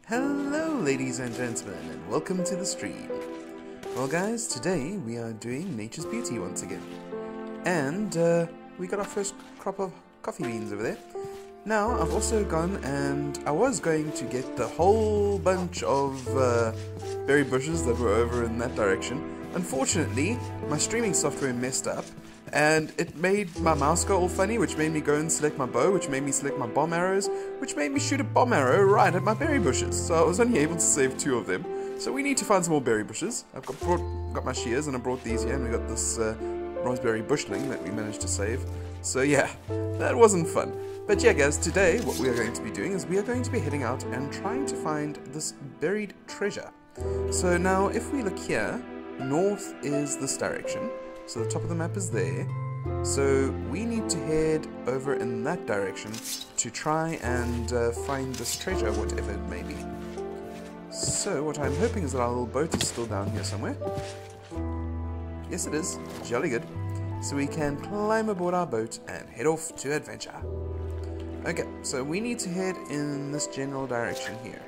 Hello ladies and gentlemen, and welcome to the stream. Well guys, today we are doing Nature's Beauty once again. And we got our first crop of coffee beans over there. Now, I've also gone and I was going to get the whole bunch of berry bushes that were over in that direction. Unfortunately, my streaming software messed up and it made my mouse go all funny, which made me go and select my bow, which made me select my bomb arrows, which made me shoot a bomb arrow right at my berry bushes. So I was only able to save 2 of them. So we need to find some more berry bushes. I've got my shears and I brought these here, and we got this raspberry bushling that we managed to save. So yeah, that wasn't fun. But yeah guys, today what we are going to be doing is we are going to be heading out and trying to find this buried treasure. So now if we look here, north is this direction. So the top of the map is there. So we need to head over in that direction to try and find this treasure, whatever it may be. So what I'm hoping is that our little boat is still down here somewhere. Yes it is, jolly good. So we can climb aboard our boat and head off to adventure. Okay, so we need to head in this general direction here.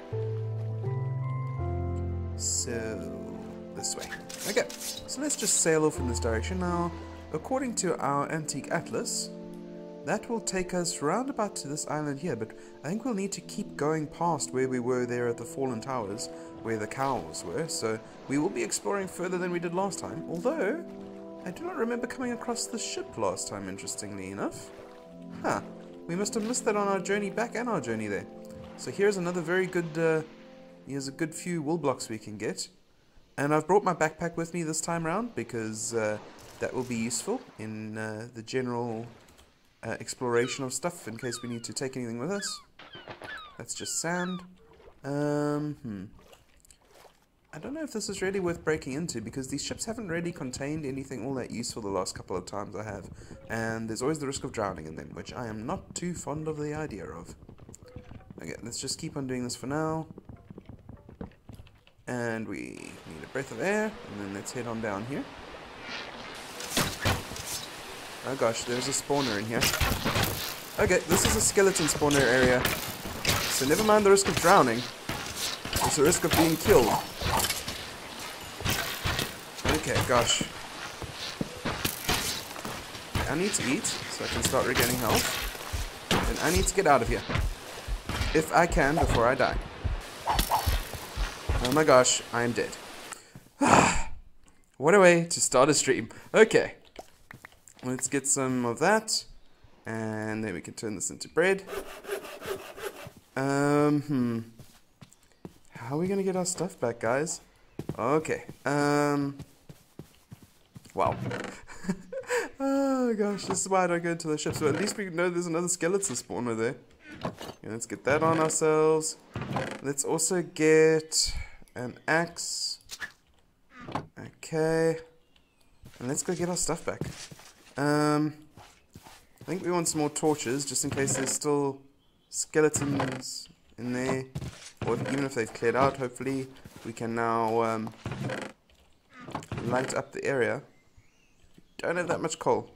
So this way. Okay, so let's just sail off in this direction. Now, according to our antique atlas, that will take us round about to this island here, but I think we'll need to keep going past where we were there at the Fallen Towers, where the cows were, so we will be exploring further than we did last time, although I do not remember coming across the ship last time, interestingly enough. Huh, we must have missed that on our journey back and our journey there. So here's another very good, here's a good few wool blocks we can get. And I've brought my backpack with me this time around because that will be useful in the general exploration of stuff in case we need to take anything with us. That's just sand. I don't know if this is really worth breaking into because these ships haven't really contained anything all that useful the last couple of times I have. And there's always the risk of drowning in them, which I am not too fond of the idea of. Okay, let's just keep on doing this for now. And we need a breath of air, and then let's head on down here. Oh gosh, there's a spawner in here. Okay, this is a skeleton spawner area. So never mind the risk of drowning. There's the risk of being killed. Okay, gosh. I need to eat, so I can start regaining health. And I need to get out of here. If I can, before I die. Oh my gosh, I am dead. What a way to start a stream. Okay. Let's get some of that. And then we can turn this into bread. How are we going to get our stuff back, guys? Okay. Wow. Oh gosh, this is why I don't go into the ship. So at least we know there's another skeleton spawner there. Okay, let's get that on ourselves. Let's also get an axe. Okay. And let's go get our stuff back. I think we want some more torches, just in case there's still skeletons in there. Or even if they've cleared out, hopefully we can now light up the area. Don't have that much coal.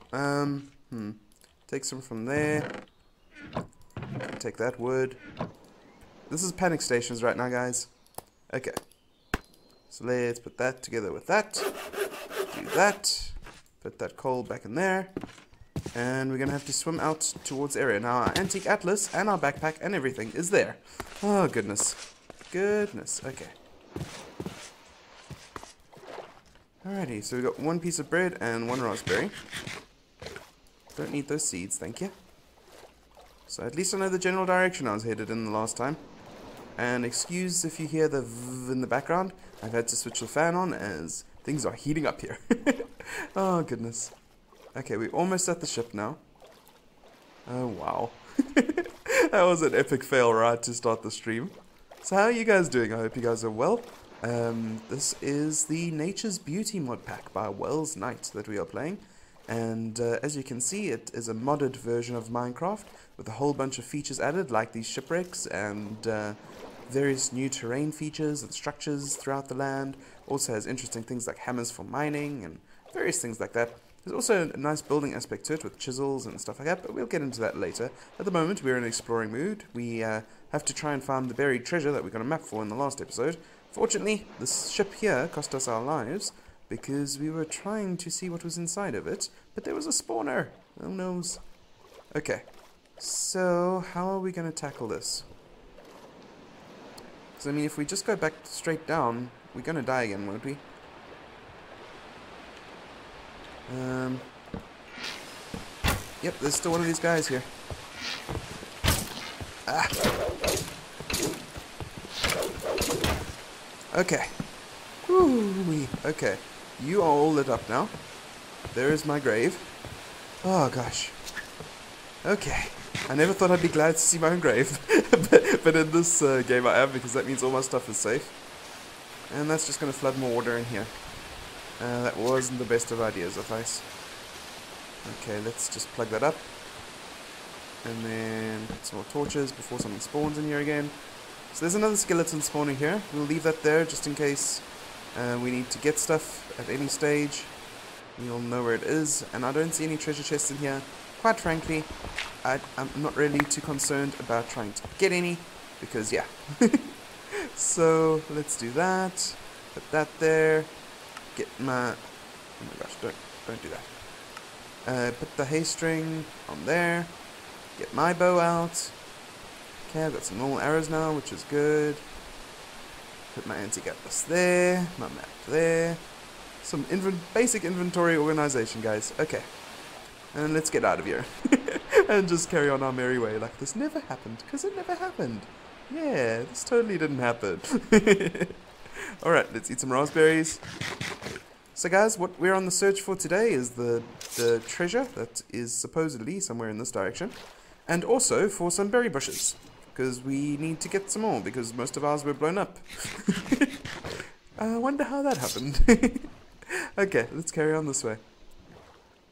Take some from there. Take that wood. This is panic stations right now, guys. Okay. So let's put that together with that. Do that. Put that coal back in there. And we're going to have to swim out towards the area. Now our antique atlas and our backpack and everything is there. Oh, goodness. Goodness. Okay. Alrighty, so we got 1 piece of bread and 1 raspberry. Don't need those seeds, thank you. So at least I know the general direction I was headed in the last time. And excuse if you hear the v in the background. I've had to switch the fan on as things are heating up here. Oh, goodness. Okay, we're almost at the ship now. Oh, wow. That was an epic fail right to start the stream. So how are you guys doing? I hope you guys are well. This is the Nature's Beauty mod pack by Welsknight that we are playing. And as you can see, it is a modded version of Minecraft with a whole bunch of features added, like these shipwrecks and various new terrain features and structures throughout the land. Also has interesting things like hammers for mining and various things like that. There's also a nice building aspect to it with chisels and stuff like that, but we'll get into that later. At the moment, we're in exploring mood. We have to try and find the buried treasure that we got a map for in the last episode. Fortunately, this ship here cost us our lives because we were trying to see what was inside of it, but there was a spawner. Oh no. Okay, so how are we going to tackle this? Because, I mean, if we just go back straight down, we're going to die again, won't we? Yep, there's still one of these guys here. Ah. Okay. Woo-wee. Okay. You are all lit up now. There is my grave. Oh, gosh. Okay. I never thought I'd be glad to see my own grave. but in this game I am, because that means all my stuff is safe. And that's just going to flood more water in here. That wasn't the best of ideas, I guess. Okay, let's just plug that up. And then some more torches before something spawns in here again. So there's another skeleton spawning here. We'll leave that there just in case we need to get stuff at any stage. You'll know where it is. And I don't see any treasure chests in here. Quite frankly, I'm not really too concerned about trying to get any. Because, yeah. So, let's do that. Put that there. Get my... Oh my gosh, don't do that. Put the hay string on there. Get my bow out. Okay, I've got some normal arrows now, which is good. Put my anti-gatlas there. My map there. Some basic inventory organization, guys. Okay. And let's get out of here. And just carry on our merry way like this never happened. Because it never happened. Yeah, this totally didn't happen. Alright, let's eat some raspberries. So guys, what we're on the search for today is the treasure that is supposedly somewhere in this direction. And also for some berry bushes. Because we need to get some more, because most of ours were blown up. I wonder how that happened. Okay, let's carry on this way.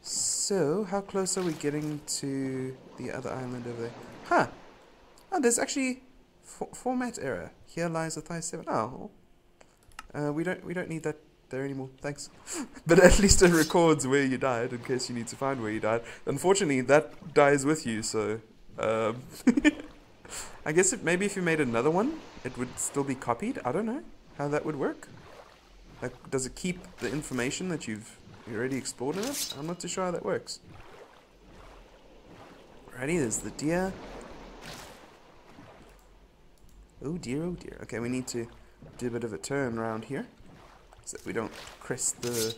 So, how close are we getting to the other island over there? Huh! Oh, there's actually format error. Here lies a Thigh 7. Oh. We don't need that there anymore, thanks. But at least it records where you died in case you need to find where you died. Unfortunately, that dies with you, so I guess maybe if you made another one, it would still be copied. I don't know how that would work. Like, does it keep the information that you've already explored in it? I'm not too sure how that works. Alrighty, there's the deer. Oh dear, oh dear. Okay, we need to do a bit of a turn around here, so that we don't crest the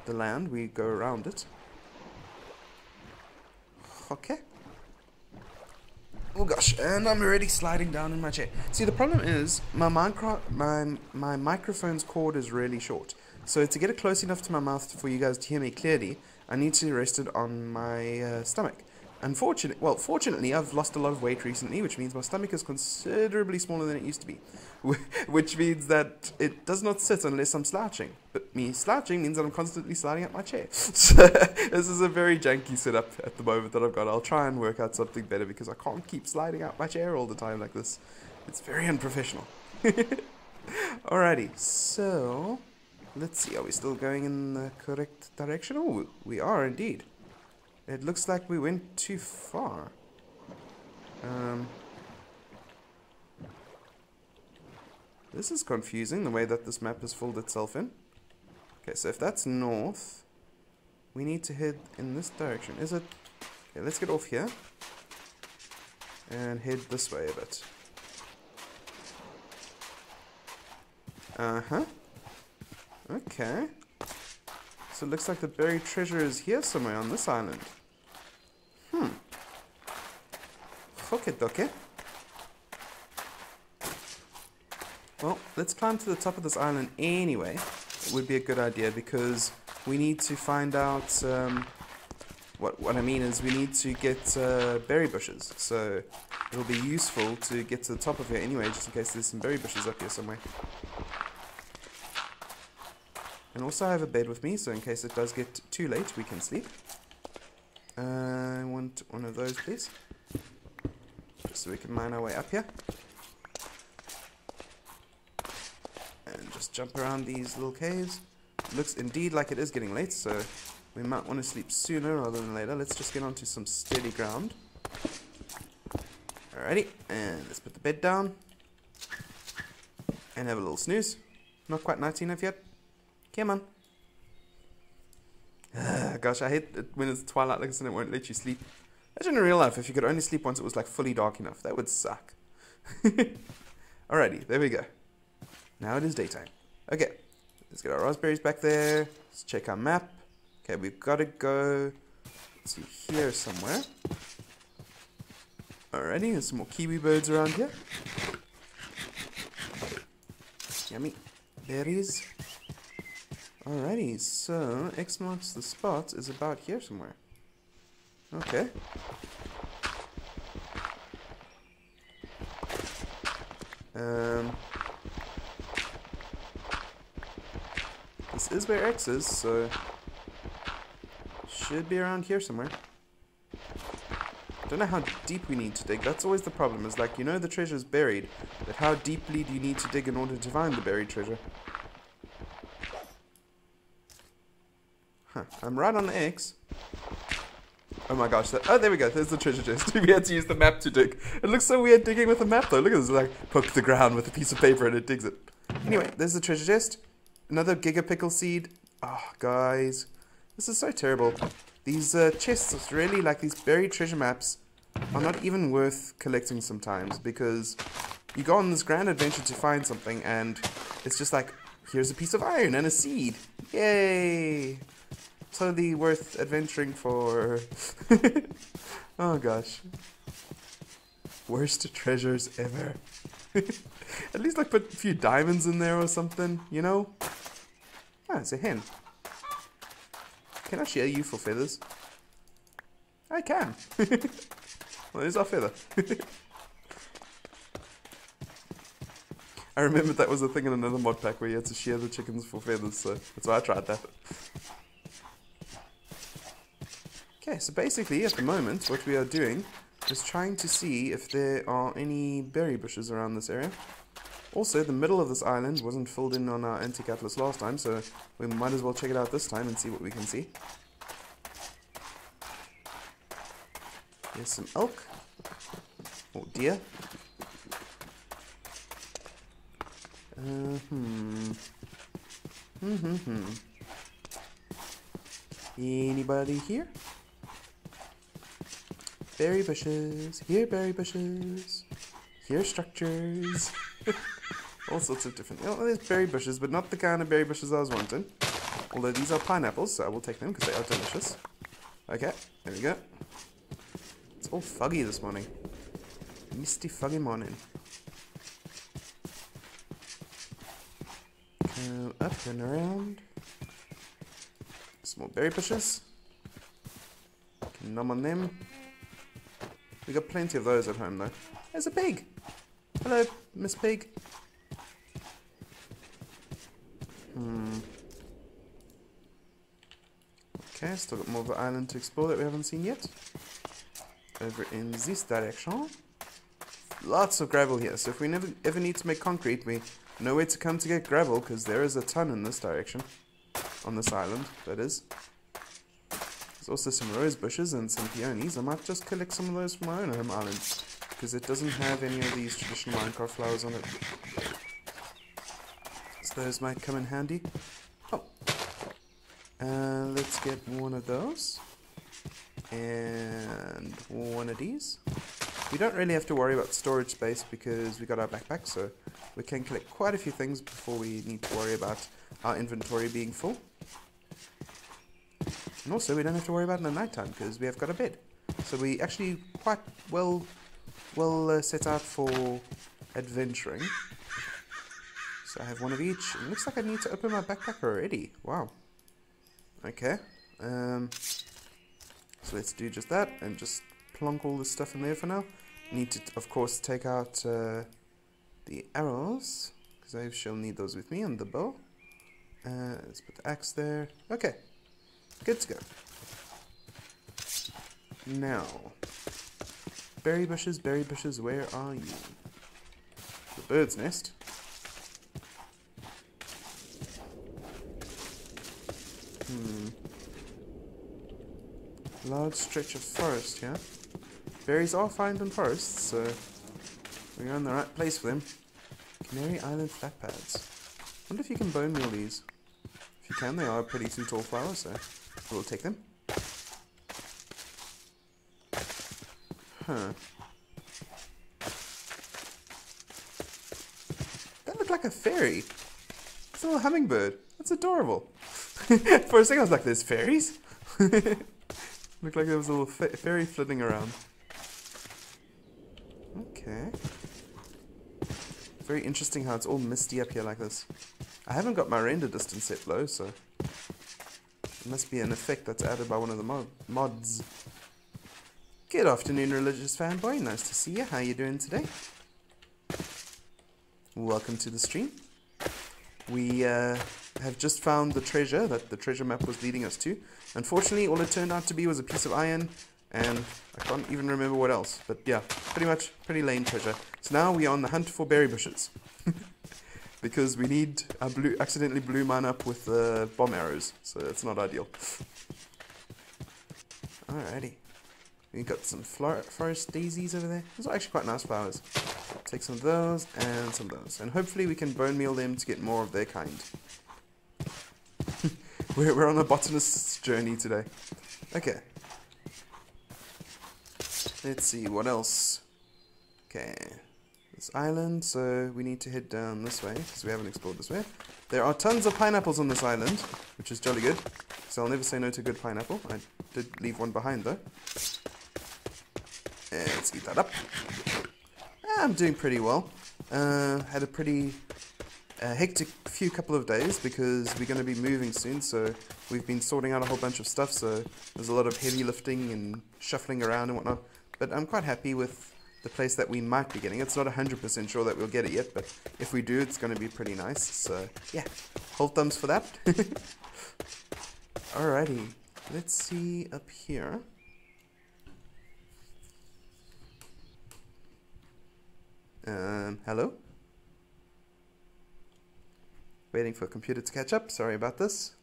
land, we go around it. Okay. Oh gosh, and I'm already sliding down in my chair. See, the problem is, my microphone's cord is really short. So to get it close enough to my mouth for you guys to hear me clearly, I need to rest it on my stomach. Fortunately, I've lost a lot of weight recently, which means my stomach is considerably smaller than it used to be. Which means that it does not sit unless I'm slouching. But me slouching means that I'm constantly sliding up my chair. So this is a very janky setup at the moment that I've got. I'll try and work out something better because I can't keep sliding out my chair all the time like this. It's very unprofessional. Alrighty, so let's see, are we still going in the correct direction? Oh, we are indeed. It looks like we went too far. This is confusing, the way that this map has filled itself in. Okay, so if that's north, we need to head in this direction. Is it? Okay, let's get off here. And head this way a bit. Uh-huh. Okay. So it looks like the buried treasure is here somewhere on this island. Okay, dokie. Well, let's climb to the top of this island anyway. It would be a good idea because we need to find out... what I mean is we need to get berry bushes. So it'll be useful to get to the top of here anyway, just in case there's some berry bushes up here somewhere. And also I have a bed with me, so in case it does get too late, we can sleep. I want one of those, please. Just so we can mine our way up here. And just jump around these little caves. Looks indeed like it is getting late, so We might want to sleep sooner rather than later. Let's just get onto some steady ground. Alrighty, and let's put the bed down. And have a little snooze. Not quite night enough yet. Come on. Gosh, I hate it when it's twilight like this and it won't let you sleep. Imagine in real life if you could only sleep once it was like fully dark enough. That would suck. Alrighty, there we go. Now it is daytime. Okay, let's get our raspberries back there. Let's check our map. Okay, we've got to go to here somewhere. Alrighty, there's some more kiwi birds around here. Yummy. Berries. Alrighty, so X marks the spot is about here somewhere. Okay. This is where X is, so should be around here somewhere. Don't know how deep we need to dig. That's always the problem, is like, you know the treasure's buried, but how deeply do you need to dig in order to find the buried treasure? Huh, I'm right on the X. Oh my gosh, oh there we go, there's the treasure chest. We had to use the map to dig. It looks so weird digging with a map though. Look at this, like, poke the ground with a piece of paper and it digs it. Anyway, there's the treasure chest. Another giga pickle seed. Oh, guys. This is so terrible. These chests, really, like these buried treasure maps, are not even worth collecting sometimes, because you go on this grand adventure to find something and it's just like, here's a piece of iron and a seed. Yay! Totally worth adventuring for. Oh gosh. Worst treasures ever. At least like put a few diamonds in there or something, you know? Ah, it's a hen. Can I share you for feathers? I can. Well, there's our feather. I remembered that was a thing in another mod pack where you had to share the chickens for feathers, so that's why I tried that. Okay, so basically at the moment what we are doing is trying to see if there are any berry bushes around this area. Also, the middle of this island wasn't filled in on our antique atlas last time, so we might as well check it out this time and see what we can see. Here's some elk. Or deer. Anybody here? Berry bushes. Here berry bushes. Here structures. All sorts of different... Oh, there's berry bushes, but not the kind of berry bushes I was wanting. Although these are pineapples, so I will take them because they are delicious. Okay, there we go. It's all foggy this morning. Misty foggy morning. Go up and around. Some more berry bushes. Can nom on them. We got plenty of those at home though. There's a pig! Hello, Miss Pig. Okay, still got more of the island to explore that we haven't seen yet. Over in this direction. Lots of gravel here, so if we ever need to make concrete, we know where to come to get gravel, because there is a ton in this direction. On this island, that is. There's also some rose bushes and some peonies. I might just collect some of those from my own home island, because it doesn't have any of these traditional Minecraft flowers on it. So those might come in handy. Oh. Let's get one of those. And one of these. We don't really have to worry about storage space because we got our backpack, so we can collect quite a few things before we need to worry about our inventory being full. And also we don't have to worry about it in the night time because we have got a bed. So we actually quite well set out for adventuring. So I have one of each. It looks like I need to open my backpack already. Wow. Okay. So let's do just that and just plonk all this stuff in there for now. Need to, of course, take out the arrows because I shall need those with me, and the bow. Let's put the axe there. Okay. Good to go. Now, berry bushes, where are you? The bird's nest. Large stretch of forest here. Berries are found in forests, so we're in the right place for them. Canary Island flat pads. Wonder if you can bone meal these. If you can, they are pretty too tall flowers, so we'll take them. Huh. That looked like a fairy. It's a little hummingbird. That's adorable. For a second I was like, there's fairies? Looked like there was a little fairy flitting around. Okay. Very interesting how it's all misty up here like this. I haven't got my render distance set low, so it must be an effect that's added by one of the mods. Good afternoon, religious fanboy. Nice to see you. How you doing today? Welcome to the stream. We have just found the treasure that the treasure map was leading us to. Unfortunately, all it turned out to be was a piece of iron, and I can't even remember what else. But yeah, pretty lame treasure. So now we are on the hunt for berry bushes. Because we need... I accidentally blew mine up with bomb arrows, so it's not ideal. Alrighty. We got some forest daisies over there. Those are actually quite nice flowers. Take some of those and some of those. And hopefully we can bone meal them to get more of their kind. We're on a botanist's journey today. Okay. Let's see, what else? Okay. This island, so we need to head down this way, because we haven't explored this way. There are tons of pineapples on this island, which is jolly good. So I'll never say no to a good pineapple. I did leave one behind though. Let's eat that up. I'm doing pretty well. Had a pretty hectic couple of days because we're going to be moving soon, so we've been sorting out a whole bunch of stuff, so there's a lot of heavy lifting and shuffling around and whatnot. But I'm quite happy with the place that we might be getting. It's not 100% sure that we'll get it yet, but if we do, it's going to be pretty nice. So yeah, hold thumbs for that. Alrighty, let's see up here. Hello? Waiting for a computer to catch up. Sorry about this.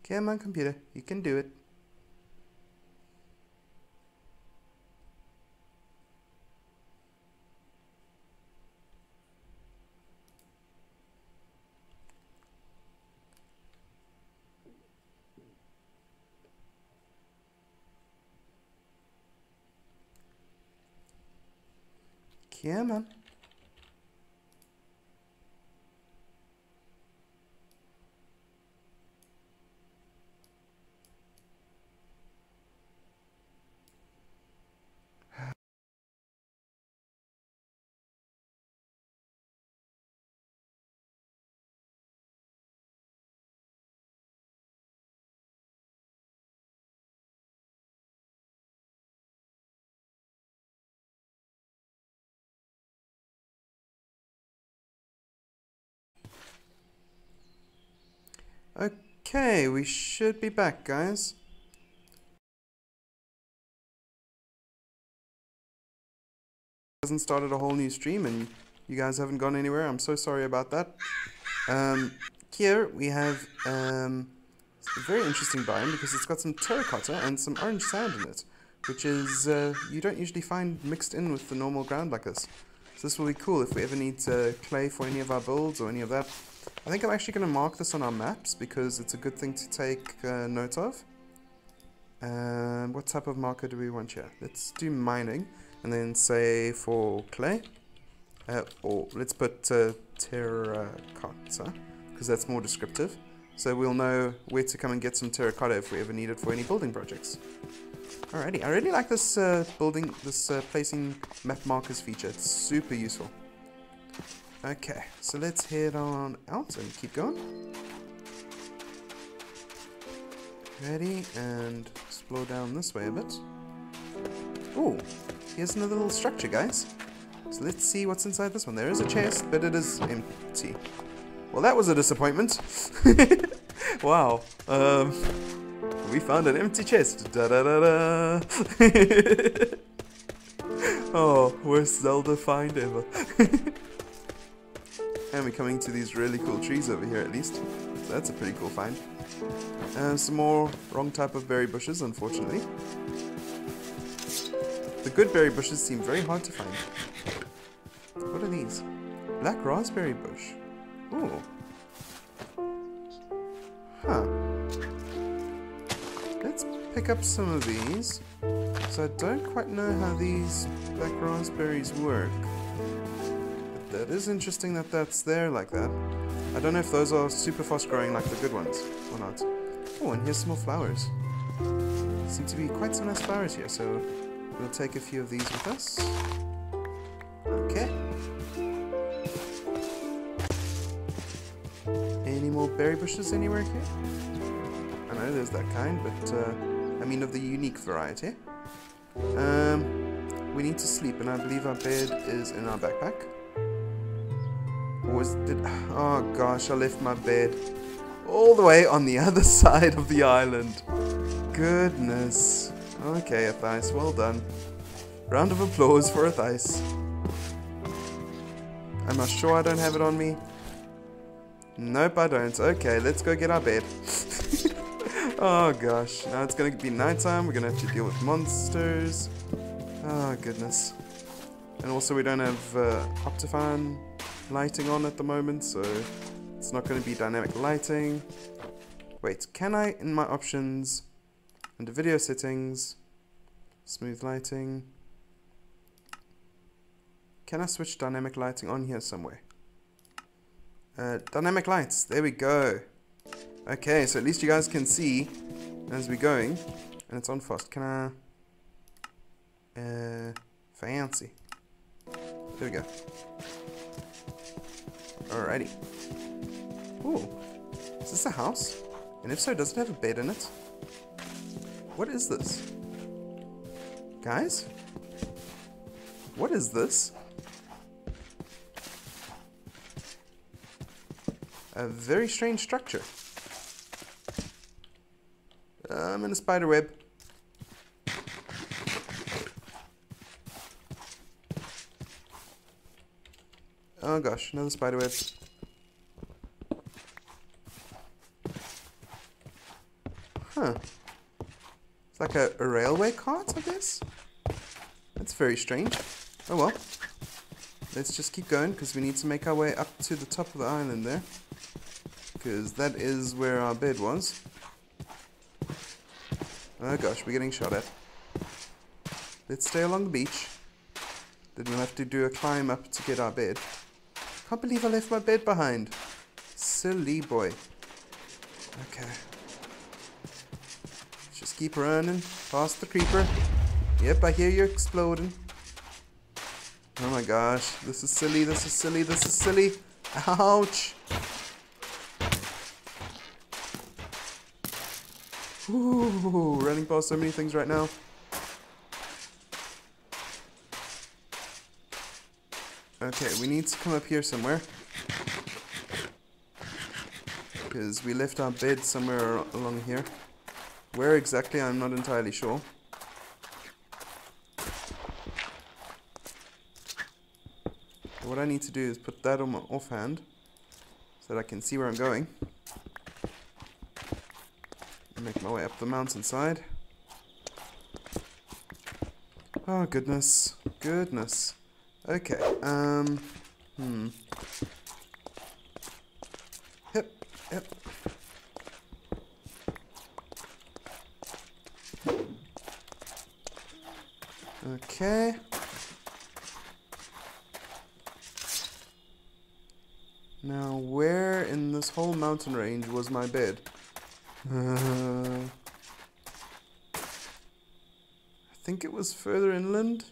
Come on, computer. You can do it. Come on. Okay, we should be back, guys. Hasn't started a whole new stream and you guys haven't gone anywhere. I'm so sorry about that. Here we have a very interesting biome because it's got some terracotta and some orange sand in it, which is you don't usually find mixed in with the normal ground like this. So this will be cool if we ever need clay for any of our builds or any of that. I think I'm actually going to mark this on our maps because it's a good thing to take note of. What type of marker do we want here? Let's do mining and then say for clay. Or let's put terracotta because that's more descriptive. So we'll know where to come and get some terracotta if we ever need it for any building projects. Alrighty, I really like this placing map markers feature. It's super useful. Okay, so let's head on out and keep going. Ready, and explore down this way a bit. Ooh, here's another little structure, guys. So let's see what's inside this one. There is a chest, but it is empty. Well, that was a disappointment. Wow. We found an empty chest. Da da da da. Oh, worst Zelda find ever. And we're coming to these really cool trees over here at least. So that's a pretty cool find. Some more wrong type of berry bushes, unfortunately. The good berry bushes seem very hard to find. What are these? Black raspberry bush. Ooh. Huh. Let's pick up some of these. So I don't quite know how these black raspberries work. But that is interesting that that's there like that. I don't know if those are super fast growing like the good ones or not. Oh, and here's some more flowers. Seem to be quite some nice flowers here, so we'll take a few of these with us. Okay. Any more berry bushes anywhere here? I know there's that kind, but I mean of the unique variety. We need to sleep, and I believe our bed is in our backpack. Or oh gosh, I left my bed all the way on the other side of the island. Goodness. Okay, Athais, well done. Round of applause for Athais. Am I sure I don't have it on me? Nope, I don't. Okay, let's go get our bed. Oh gosh, now it's gonna be nighttime. We're gonna have to deal with monsters. Oh goodness. And also we don't have Optifine lighting on at the moment, so it's not gonna be dynamic lighting. Wait, can I, in my options, under video settings, smooth lighting, can I switch dynamic lighting on here somewhere? Dynamic lights, there we go. Okay, so at least you guys can see as we're going, and it's on fast. Can I, fancy. There we go. Alrighty. Ooh, is this a house? And if so, does it have a bed in it? What is this? Guys? What is this? A very strange structure. I'm in a spider web. Oh gosh, another spider web. Huh. It's like a railway cart, I guess? That's very strange. Oh well. Let's just keep going, because we need to make our way up to the top of the island there. Because that is where our bed was. Oh gosh, we're getting shot at. Let's stay along the beach. Then we'll have to do a climb up to get our bed. Can't believe I left my bed behind. Silly boy. Okay. Let's just keep running past the creeper. Yep, I hear you exploding. Oh my gosh, this is silly, this is silly, this is silly. Ouch. Ooh, running past so many things right now. Okay, we need to come up here somewhere. Because we left our bed somewhere along here. Where exactly, I'm not entirely sure. What I need to do is put that on my offhand so that I can see where I'm going. Make my way up the mountainside. Oh goodness, goodness. Okay, Yep, yep. Okay. Now, where in this whole mountain range was my bed? I think it was further inland.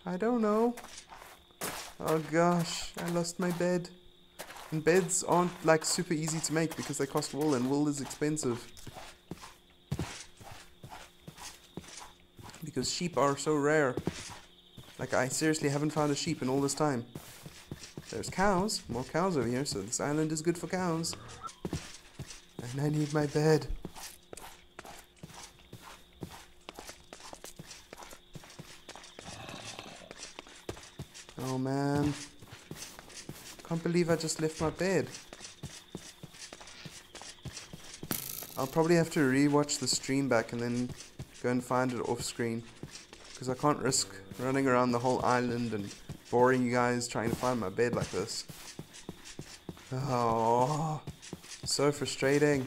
I don't know. Oh gosh, I lost my bed. And beds aren't like super easy to make because they cost wool, and wool is expensive. Because sheep are so rare. Like, I seriously haven't found a sheep in all this time. There's cows, more cows over here, so this island is good for cows. And I need my bed. Oh man. Can't believe I just left my bed. I'll probably have to re-watch the stream back and then go and find it off screen. Because I can't risk running around the whole island and boring you guys trying to find my bed like this. Oh, so frustrating.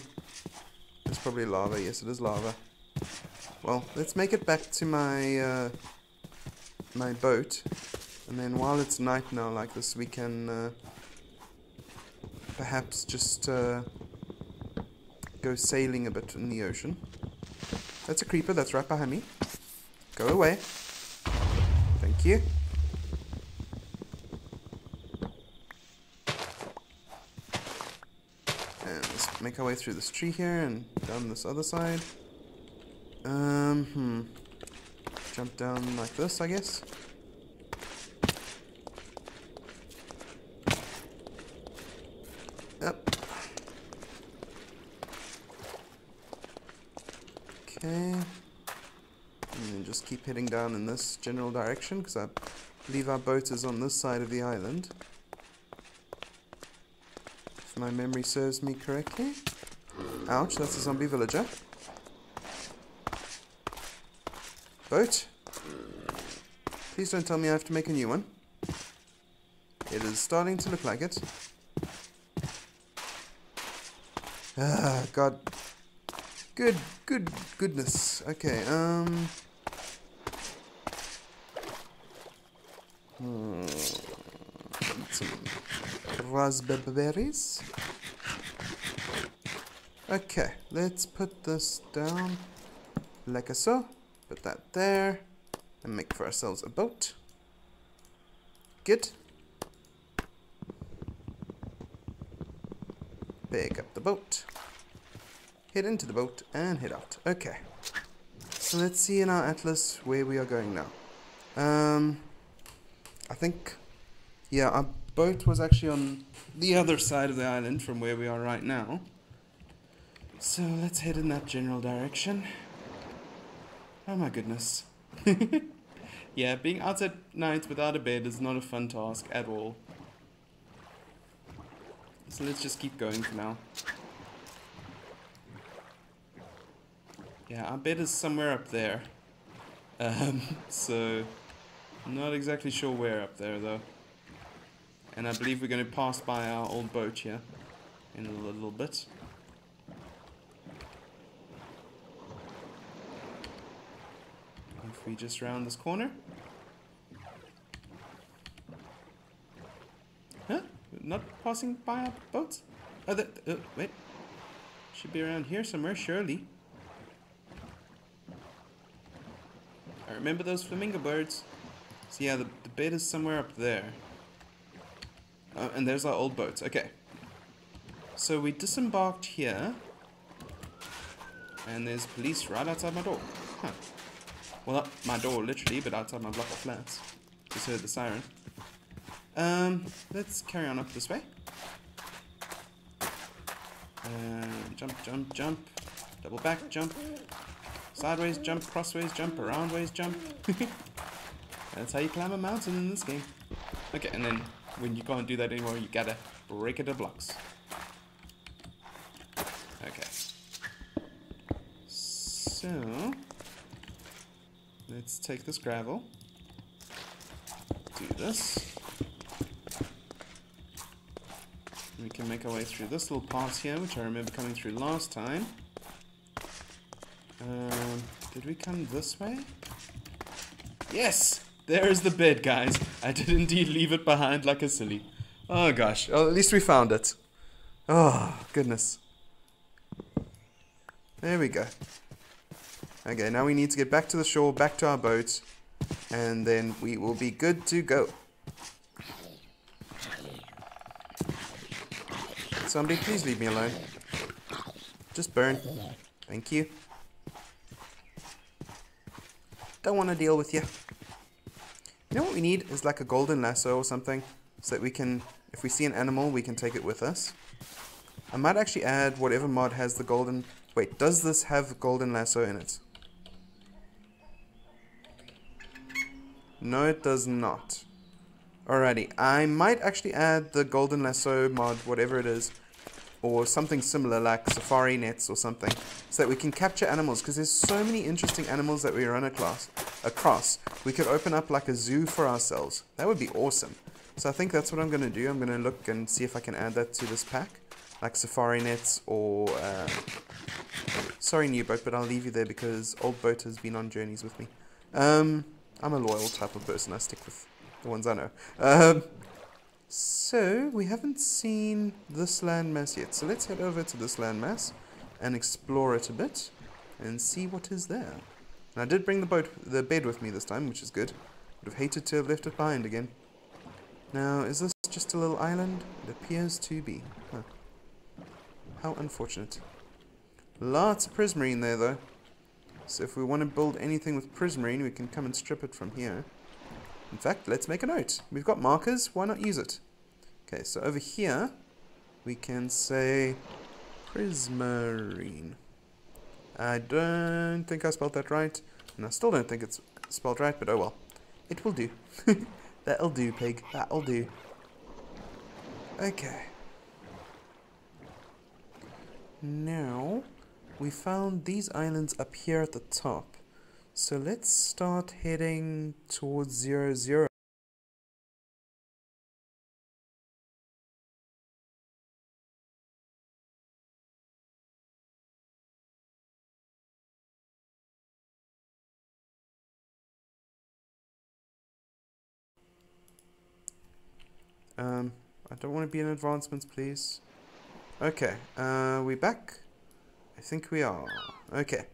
It's probably lava. Yes, it is lava. Well, let's make it back to my my boat. And then while it's night now like this, we can perhaps just go sailing a bit in the ocean. That's a creeper that's right behind me. Go away. Thank you. And let's make our way through this tree here and down this other side. Jump down like this, I guess. Yep. Okay. And then just keep heading down in this general direction, because I believe our boat is on this side of the island. If my memory serves me correctly. Ouch, that's a zombie villager. Boat? Please don't tell me I have to make a new one. It is starting to look like it. Ah, God. Goodness. Okay, some raspberries. Okay, let's put this down like so. Put that there and make for ourselves a boat. Good. Pick up the boat. Head into the boat and head out. Okay. So let's see in our atlas where we are going now. I think, yeah, our boat was actually on the other side of the island from where we are right now. So let's head in that general direction. Oh my goodness. Yeah, being out at night without a bed is not a fun task at all. So let's just keep going for now. Yeah, our bed is somewhere up there. So not exactly sure where up there though. And I believe we're going to pass by our old boat here in a little bit. If we just round this corner. Huh? Not passing by our boats? Oh, wait. Should be around here somewhere, surely. I remember those flamingo birds. So yeah, the bed is somewhere up there. And there's our old boats. Okay. So we disembarked here. And there's police right outside my door. Huh. Well, not my door, literally, but outside my block of flats. Just heard the siren. Let's carry on up this way. Jump. Double back, jump. Sideways, jump. Crossways, jump. Aroundways, jump. That's how you climb a mountain in this game. Okay, and then when you can't do that anymore, you gotta break it to blocks. Okay. So let's take this gravel. Do this. We can make our way through this little path here, which I remember coming through last time. Did we come this way? Yes! There is the bed, guys. I did indeed leave it behind like a silly. Oh gosh. Oh, at least we found it. Oh, goodness. There we go. Okay, now we need to get back to the shore, back to our boat, and then we will be good to go. Zombie, please leave me alone. Just burn. Thank you. Don't want to deal with you. You know what we need is like a golden lasso or something, so that we can, if we see an animal, we can take it with us. I might actually add whatever mod has the golden... Wait, does this have golden lasso in it? No, it does not. Alrighty, I might actually add the golden lasso mod, whatever it is, or something similar like safari nets or something, so that we can capture animals, because there's so many interesting animals that we run across. We could open up like a zoo for ourselves. That would be awesome. So I think that's what I'm going to do. I'm going to look and see if I can add that to this pack, like safari nets or... sorry, new boat, but I'll leave you there because old boat has been on journeys with me. I'm a loyal type of person. I stick with the ones I know. So, we haven't seen this landmass yet. So let's head over to this landmass and explore it a bit and see what is there. And I did bring the bed with me this time, which is good. Would have hated to have left it behind again. Now, is this just a little island? It appears to be. Huh. How unfortunate. Lots of prismarine there, though. So if we want to build anything with prismarine, we can come and strip it from here. In fact, let's make a note. We've got markers, why not use it? Okay, so over here, we can say prismarine. I don't think I spelled that right, and I still don't think it's spelled right, but oh well. It will do. That'll do, pig. That'll do. Okay. Now, we found these islands up here at the top. So let's start heading towards 00. I don't want to be in advancements, please. Okay, we back? I think we are. Okay.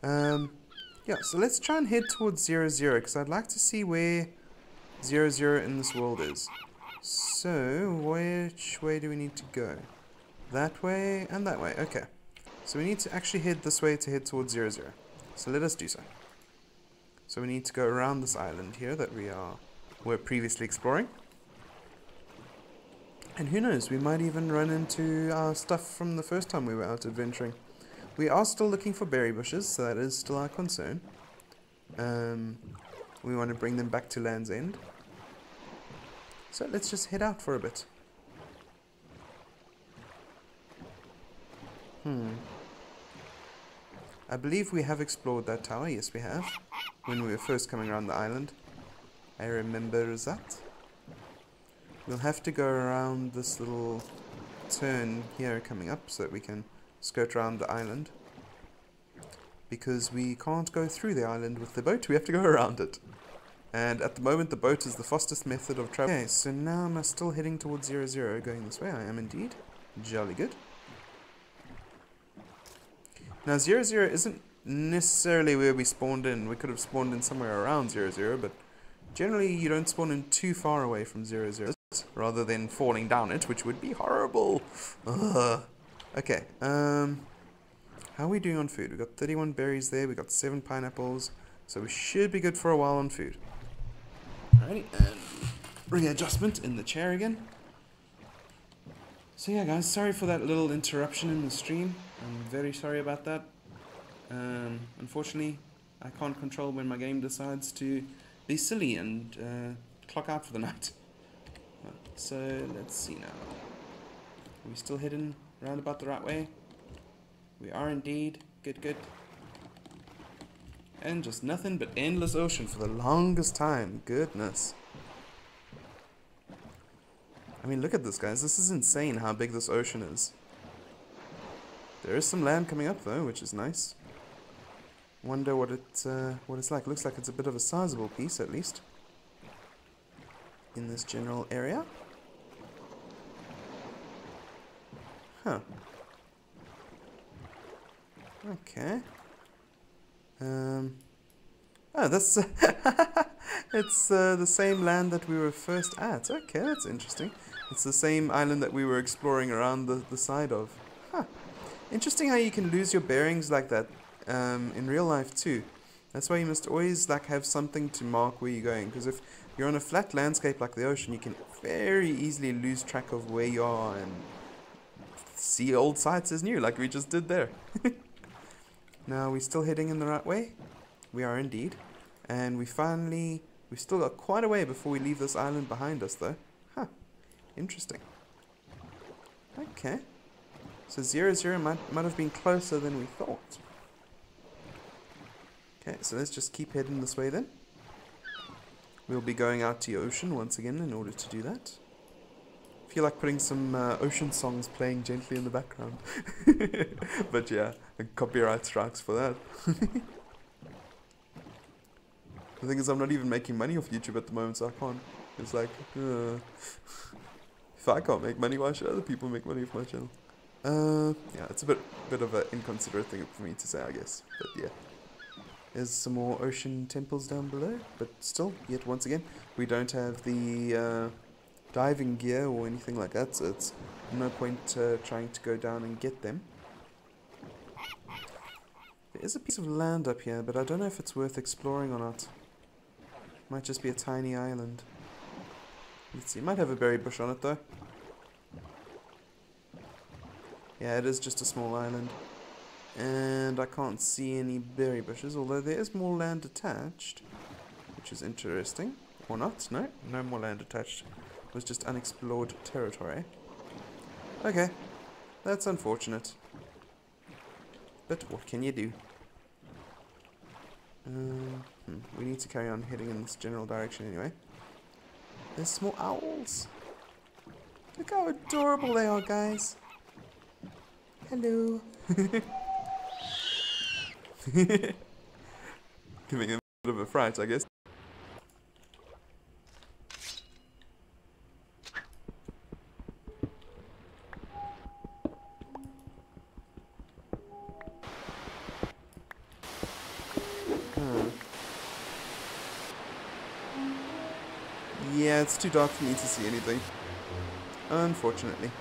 Yeah, so let's try and head towards 00, because I'd like to see where 00 in this world is. So, which way do we need to go? That way and that way. Okay. So we need to actually head this way to head towards 00. So let us do so. So we need to go around this island here that we're previously exploring. And who knows, we might even run into our stuff from the first time we were out adventuring. We are still looking for berry bushes, so that is still our concern. We want to bring them back to Land's End. So let's just head out for a bit. I believe we have explored that tower. Yes, we have. When we were first coming around the island. I remember that. We'll have to go around this little turn here coming up so that we can skirt around the island. Because we can't go through the island with the boat, we have to go around it. And at the moment the boat is the fastest method of travel. Okay, so now am I still heading towards 00, going this way? I am indeed. Jolly good. Now 00 isn't necessarily where we spawned in. We could have spawned in somewhere around 00, but generally you don't spawn in too far away from 00. Rather than falling down it, which would be horrible. Ugh. Okay, how are we doing on food? We've got 31 berries there, we've got 7 pineapples, so we should be good for a while on food. Alrighty, and readjustment in the chair again. So yeah guys, sorry for that little interruption in the stream. I'm very sorry about that. Unfortunately, I can't control when my game decides to be silly and clock out for the night. So let's see now. Are we still heading round about the right way? We are indeed. Good, good. And just nothing but endless ocean for the longest time. Goodness. I mean, look at this, guys. This is insane how big this ocean is. There is some land coming up though, which is nice. Wonder what it's like. Looks like it's a bit of a sizable piece at least. In this general area. Huh. Okay. Oh, that's it's the same land that we were first at. Okay, that's interesting. It's the same island that we were exploring around the side of. Huh. Interesting how you can lose your bearings like that in real life too. That's why you must always like have something to mark where you're going, because if you're on a flat landscape like the ocean, you can very easily lose track of where you are and see old sights as new, like we just did there. Now, are we still heading in the right way? We are indeed. And we We've still got quite a way before we leave this island behind us, though. Huh. Interesting. Okay. So 0-0 might have been closer than we thought. Okay, so let's just keep heading this way then. We'll be going out to the ocean once again in order to do that. I feel like putting some ocean songs playing gently in the background. But yeah, copyright strikes for that. The thing is, I'm not even making money off YouTube at the moment, so I can't. It's like, if I can't make money, why should other people make money off my channel? Yeah, it's a bit of an inconsiderate thing for me to say, I guess. But yeah. There's some more ocean temples down below, but still, yet once again, we don't have the diving gear or anything like that, so it's no point trying to go down and get them. There is a piece of land up here, but I don't know if it's worth exploring or not. Might just be a tiny island. Let's see, it might have a berry bush on it though. Yeah, it is just a small island. And I can't see any berry bushes, although there is more land attached, which is interesting. Or not, no more land attached. It was just unexplored territory. Okay, that's unfortunate. But what can you do? We need to carry on heading in this general direction anyway. There's small owls. Look how adorable they are, guys. Hello. Giving them a bit of a fright, I guess. Yeah, it's too dark for me to see anything. Unfortunately.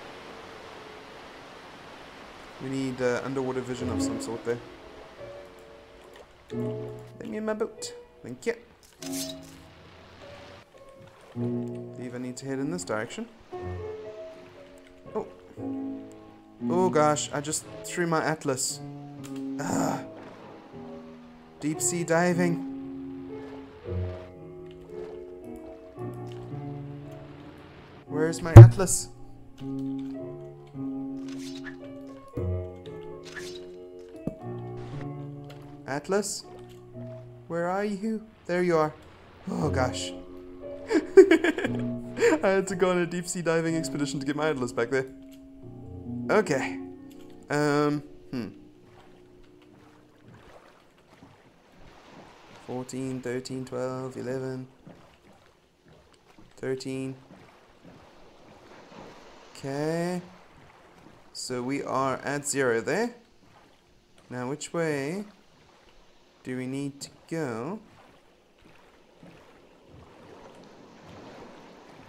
We need underwater vision of some sort there. Let me in my boat. Thank you. Believe I need to head in this direction. Oh. Oh gosh, I just threw my atlas. Ah. Deep sea diving. Where's my atlas? Atlas? Where are you? There you are. Oh gosh. I had to go on a deep sea diving expedition to get my atlas back there. Okay. 14, 13, 12, 11, 13. Okay. So we are at 0 there. Now which way do we need to go?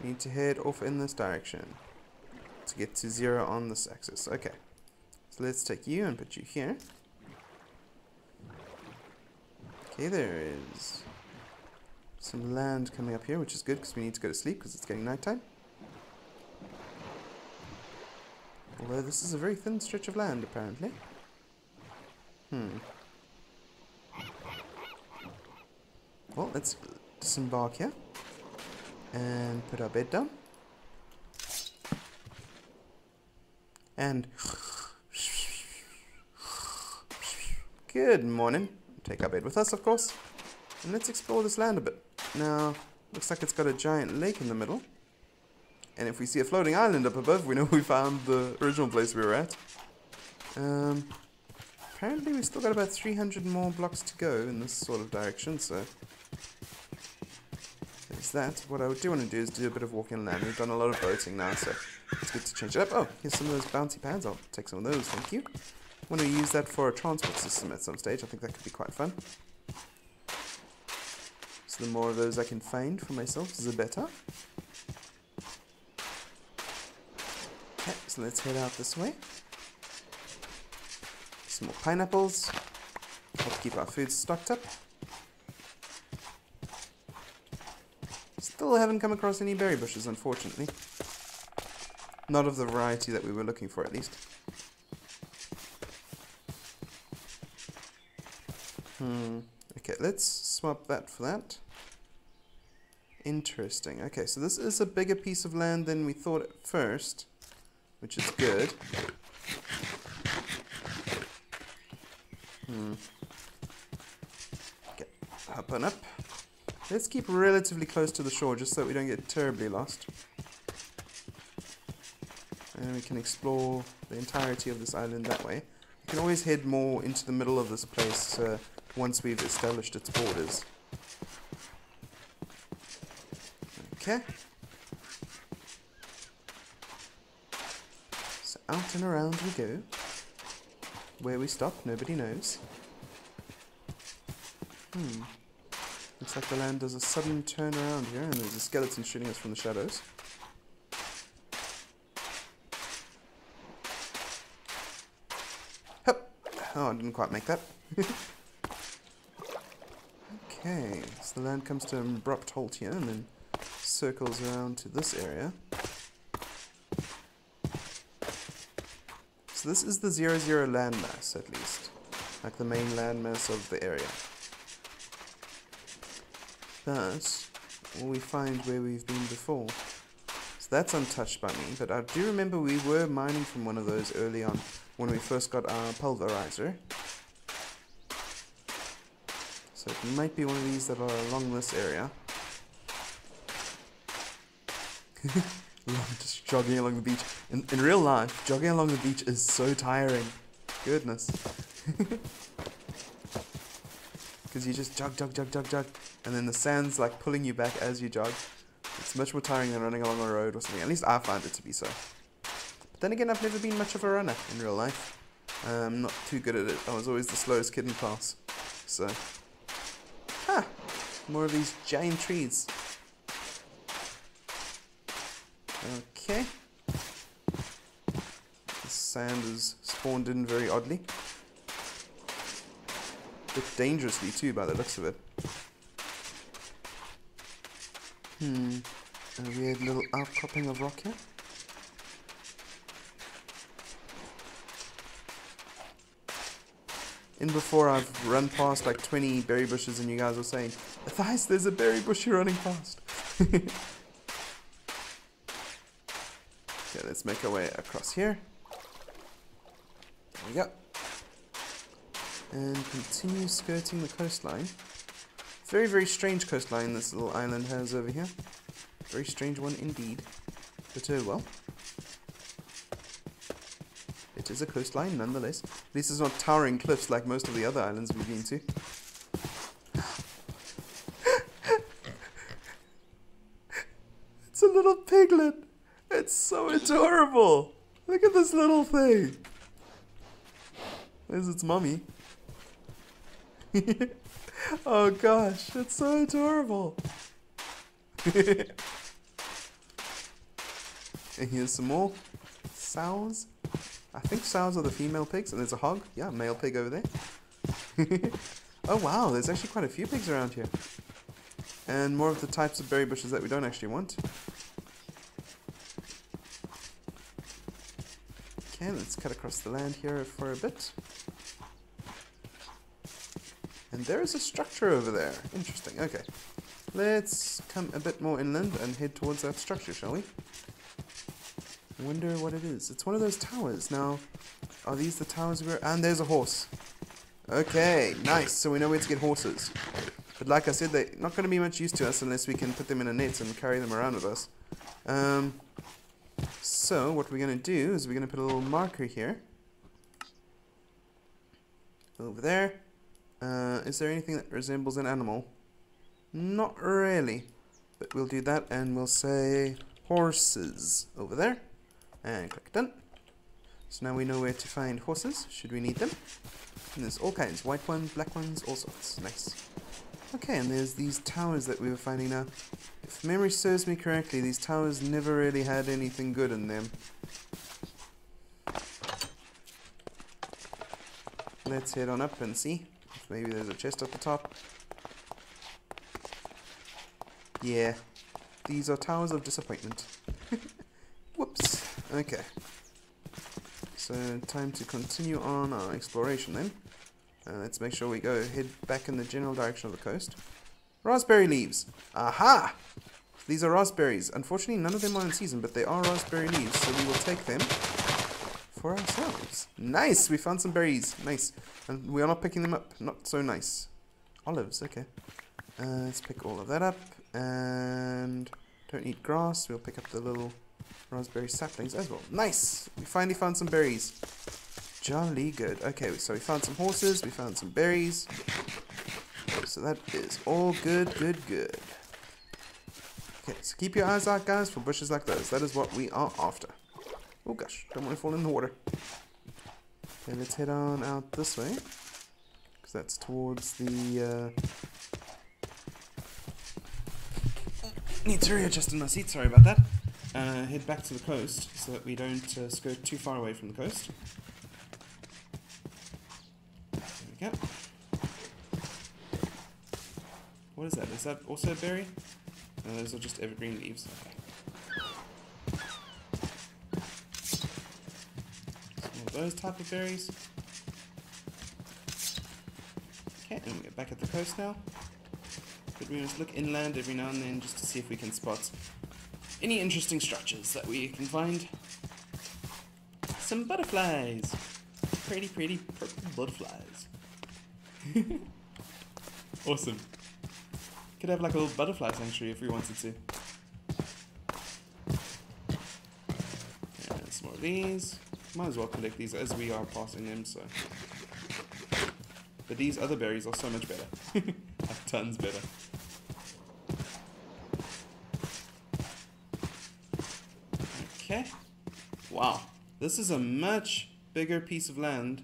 We need to head off in this direction to get to 0 on this axis. Okay. So let's take you and put you here. Okay, there is some land coming up here, which is good because we need to go to sleep because it's getting nighttime. Although this is a very thin stretch of land, apparently. Well, let's disembark here and put our bed down. And good morning. Take our bed with us, of course. And let's explore this land a bit. Now, looks like it's got a giant lake in the middle. And if we see a floating island up above, we know we found the original place we were at. Apparently we still got about 300 more blocks to go in this sort of direction, so there's that. What I do want to do is do a bit of walking on land. We've done a lot of boating now, so it's good to change it up. Oh, here's some of those bouncy pads. I'll take some of those, thank you. I want to use that for a transport system at some stage. I think that could be quite fun. So the more of those I can find for myself, the better. Okay, so let's head out this way. Some more pineapples. Help keep our food stocked up. Still haven't come across any berry bushes, unfortunately. Not of the variety that we were looking for, at least. Okay, let's swap that for that. Interesting. Okay, so this is a bigger piece of land than we thought at first, which is good. Okay, hop on up. Let's keep relatively close to the shore just so that we don't get terribly lost. And we can explore the entirety of this island that way. We can always head more into the middle of this place once we've established its borders. Okay. So out and around we go. Where we stop, nobody knows. Looks like the land does a sudden turn around here, and there's a skeleton shooting us from the shadows. Hup! Oh, I didn't quite make that. Okay, so the land comes to an abrupt halt here, and then circles around to this area. So this is the 0-0 landmass, at least. Like the main landmass of the area. But will we find where we've been before? So that's untouched by me, but I do remember we were mining from one of those early on when we first got our pulverizer. So it might be one of these that are along this area. Just jogging along the beach. In real life, jogging along the beach is so tiring. Goodness. Because you just jog, and then the sand's like pulling you back as you jog. It's much more tiring than running along a road or something. At least I find it to be so. But then again, I've never been much of a runner in real life. I'm not too good at it. I was always the slowest kid in class. So, more of these giant trees. Okay. The sand is spawned in very oddly. A bit dangerously too, by the looks of it. A weird little outcropping of rock here. In before I've run past like 20 berry bushes and you guys were saying, Matthias, there's a berry bush you're running past. Okay, let's make our way across here. There we go. And continue skirting the coastline. Very, very strange coastline this little island has over here. Very strange one indeed. But well. It is a coastline nonetheless. At least it's not towering cliffs like most of the other islands we've been to. It's a little piglet. It's so adorable. Look at this little thing. There's its mummy. Oh gosh, it's so adorable. And here's some more sows. I think sows are the female pigs, and there's a hog. Yeah, male pig over there. Oh wow, there's actually quite a few pigs around here. And more of the types of berry bushes that we don't actually want. Okay, let's cut across the land here for a bit. And there is a structure over there. Interesting, okay. Let's come a bit more inland and head towards that structure, shall we? I wonder what it is. It's one of those towers. Now, are these the towers we're... And there's a horse. Okay, nice. So we know where to get horses. But like I said, they're not going to be much use to us unless we can put them in a net and carry them around with us. So what we're going to do is we're going to put a little marker here. Over there. Is there anything that resembles an animal? Not really. But we'll do that and we'll say horses over there. And click done. So now we know where to find horses, should we need them. And there's all kinds, white ones, black ones, all sorts. Nice. Okay, and there's these towers that we were finding now. If memory serves me correctly, these towers never really had anything good in them. Let's head on up and see. If maybe there's a chest at the top. Yeah, these are towers of disappointment. Whoops. Okay. So, time to continue on our exploration then. Let's make sure we head back in the general direction of the coast. Raspberry leaves. Aha! These are raspberries. Unfortunately, none of them are in season, but they are raspberry leaves, so we will take them for ourselves. Nice! We found some berries. Nice. And we are not picking them up. Not so nice. Olives, okay. Let's pick all of that up. And don't eat grass. We'll pick up the little raspberry saplings as well. Nice! We finally found some berries. Jolly good. Okay, so we found some horses. We found some berries. So that is all good, good, good. Okay, so keep your eyes out, guys, for bushes like those. That is what we are after. Oh gosh, don't want to fall in the water. Okay, let's head on out this way, because that's towards the... Need to readjust in my seat, sorry about that. Head back to the coast, so that we don't skirt too far away from the coast. There we go. What is that? Is that also a berry? No, those are just evergreen leaves. Okay. Some of those type of berries. Okay, and we're back at the coast now. But we must look inland every now and then just to see if we can spot any interesting structures that we can find. Some butterflies! Pretty, pretty purple butterflies. Awesome. Could have like a little butterfly sanctuary if we wanted to. And some more of these. Might as well collect these as we are passing them, so. But these other berries are so much better. Like tons better. Okay. Wow. This is a much bigger piece of land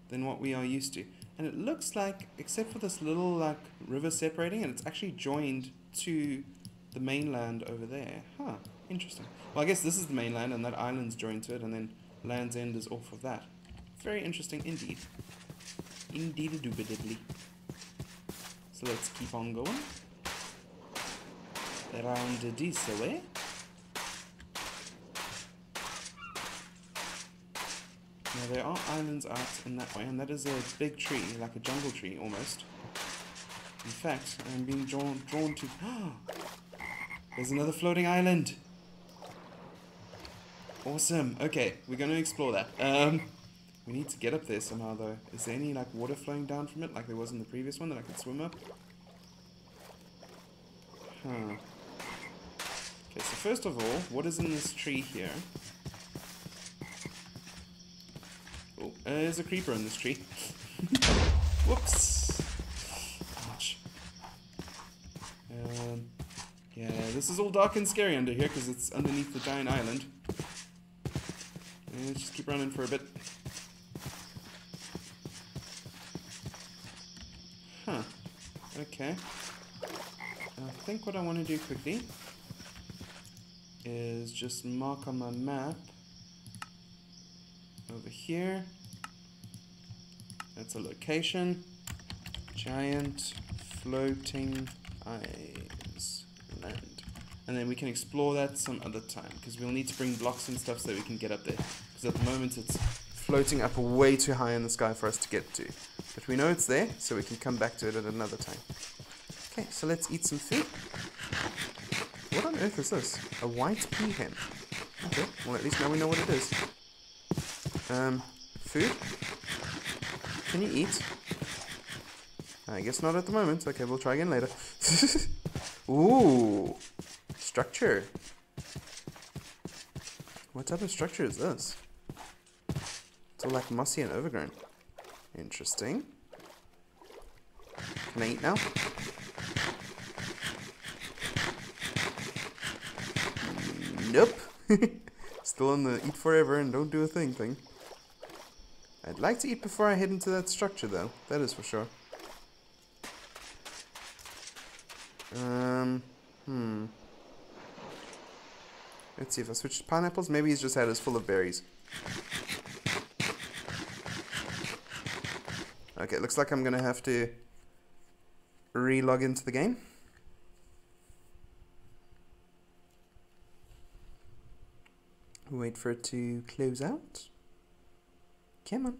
than what we are used to. And it looks like, except for this little like river separating, and it's actually joined to the mainland over there. Huh, interesting. Well, I guess this is the mainland, and that island's joined to it, and then Land's End is off of that. Very interesting indeed. Indeed-a-doobidibly. So let's keep on going. Around this way. Now there are islands out in that way, and that is a big tree, like a jungle tree almost. In fact, I'm being drawn to... There's another floating island! Awesome! Okay, we're going to explore that. We need to get up there somehow though. Is there any like water flowing down from it, like there was in the previous one that I could swim up? Huh. Okay, so first of all, what is in this tree here? Oh, there's a creeper in this tree. Whoops. Ouch. Yeah, this is all dark and scary under here because it's underneath the giant island. Let's just keep running for a bit. Huh. Okay. I think what I want to do quickly is just mark on my map over here. That's a location. Giant floating island. And then we can explore that some other time, because we'll need to bring blocks and stuff so we can get up there. Because at the moment it's floating up way too high in the sky for us to get to. But we know it's there, so we can come back to it at another time. Okay, so let's eat some food. What on earth is this? A white peahen. Okay, well at least now we know what it is. Food? Can you eat? I guess not at the moment. Okay, we'll try again later. Ooh! Structure. What type of structure is this? It's all like mossy and overgrown. Interesting. Can I eat now? Nope. Still on the eat forever and don't do a thing. I'd like to eat before I head into that structure though. That is for sure. Let's see if I switch to pineapples. Maybe he's just had his full of berries. Okay, looks like I'm gonna have to re-log into the game. Wait for it to close out. Come on,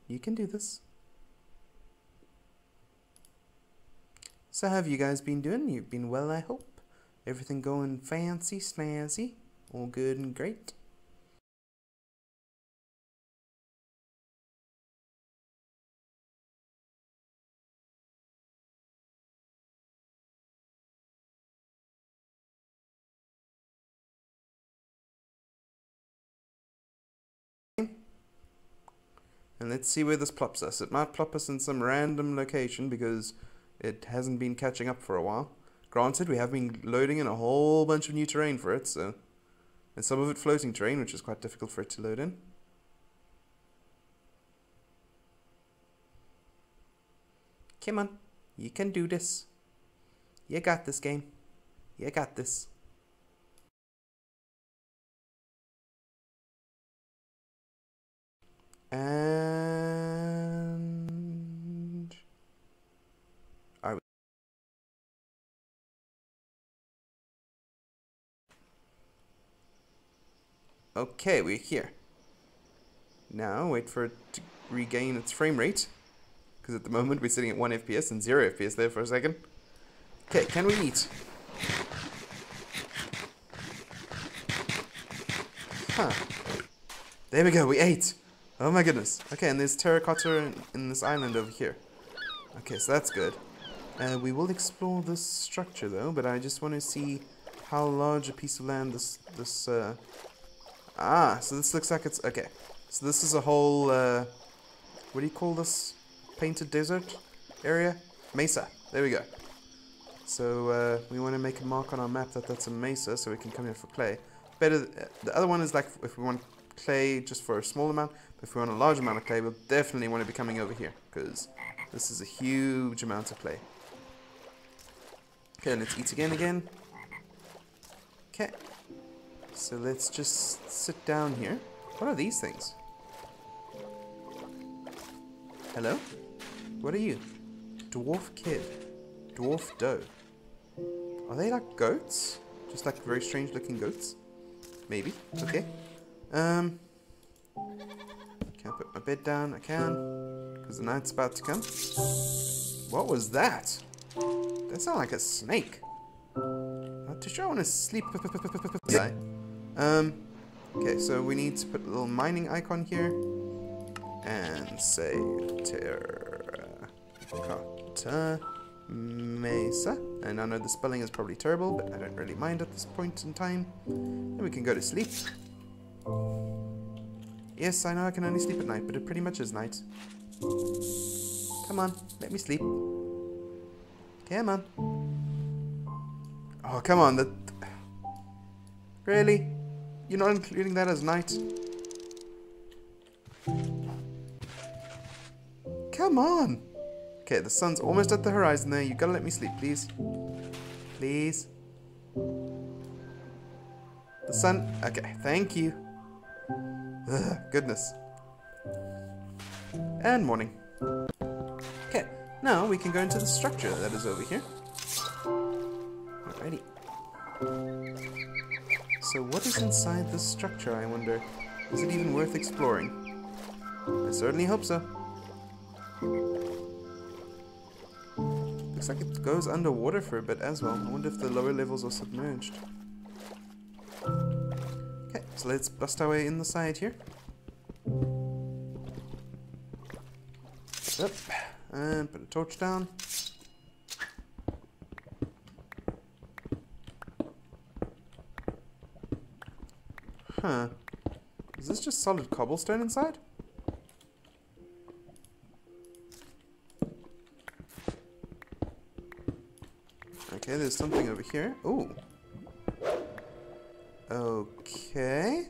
you can do this. So how have you guys been doing? You've been well, I hope. Everything going fancy snazzy. All good and great. And let's see where this plops us. It might plop us in some random location because it hasn't been catching up for a while. Granted, we have been loading in a whole bunch of new terrain for it, so... And some of it floating terrain, which is quite difficult for it to load in. Come on, you can do this. You got this, game. You got this. And... Okay, we're here. Now, wait for it to regain its frame rate. Because at the moment we're sitting at 1 FPS and 0 FPS there for a second. Okay, can we eat? Huh. There we go, we ate! Oh my goodness. Okay, and there's terracotta in this island over here. Okay, so that's good. We will explore this structure though, but I just want to see how large a piece of land this so this looks like it's... Okay, so this is a whole, what do you call this? Painted desert area? Mesa. There we go. So, we want to make a mark on our map that that's a mesa, so we can come here for clay. Better, the other one is like, if we want clay just for a small amount, but if we want a large amount of clay, we'll definitely want to be coming over here, because this is a huge amount of clay. Okay, let's eat again. Okay. So let's just sit down here. What are these things? Hello? What are you? Dwarf kid. Dwarf doe. Are they like goats? Just like very strange looking goats? Maybe. Okay. Can I put my bed down? I can. Because the night's about to come. What was that? That sounded like a snake. Not too sure I want to sleep. Okay, so we need to put a little mining icon here. And say terracotta mesa. And I know the spelling is probably terrible, but I don't really mind at this point in time. And we can go to sleep. Yes, I know I can only sleep at night, but it pretty much is night. Come on, let me sleep. Come on. Oh, come on. Really? You're not including that as night? Come on! Okay, the sun's almost at the horizon there. You gotta let me sleep, please. Please. The sun... Okay, thank you. Ugh, goodness. And morning. Okay, now we can go into the structure that is over here. Alrighty. So what is inside this structure, I wonder? Is it even worth exploring? I certainly hope so. Looks like it goes underwater for a bit as well. I wonder if the lower levels are submerged. Okay, so let's bust our way in the side here. Up, and put a torch down. Huh. Is this just solid cobblestone inside? Okay, there's something over here. Ooh. Okay.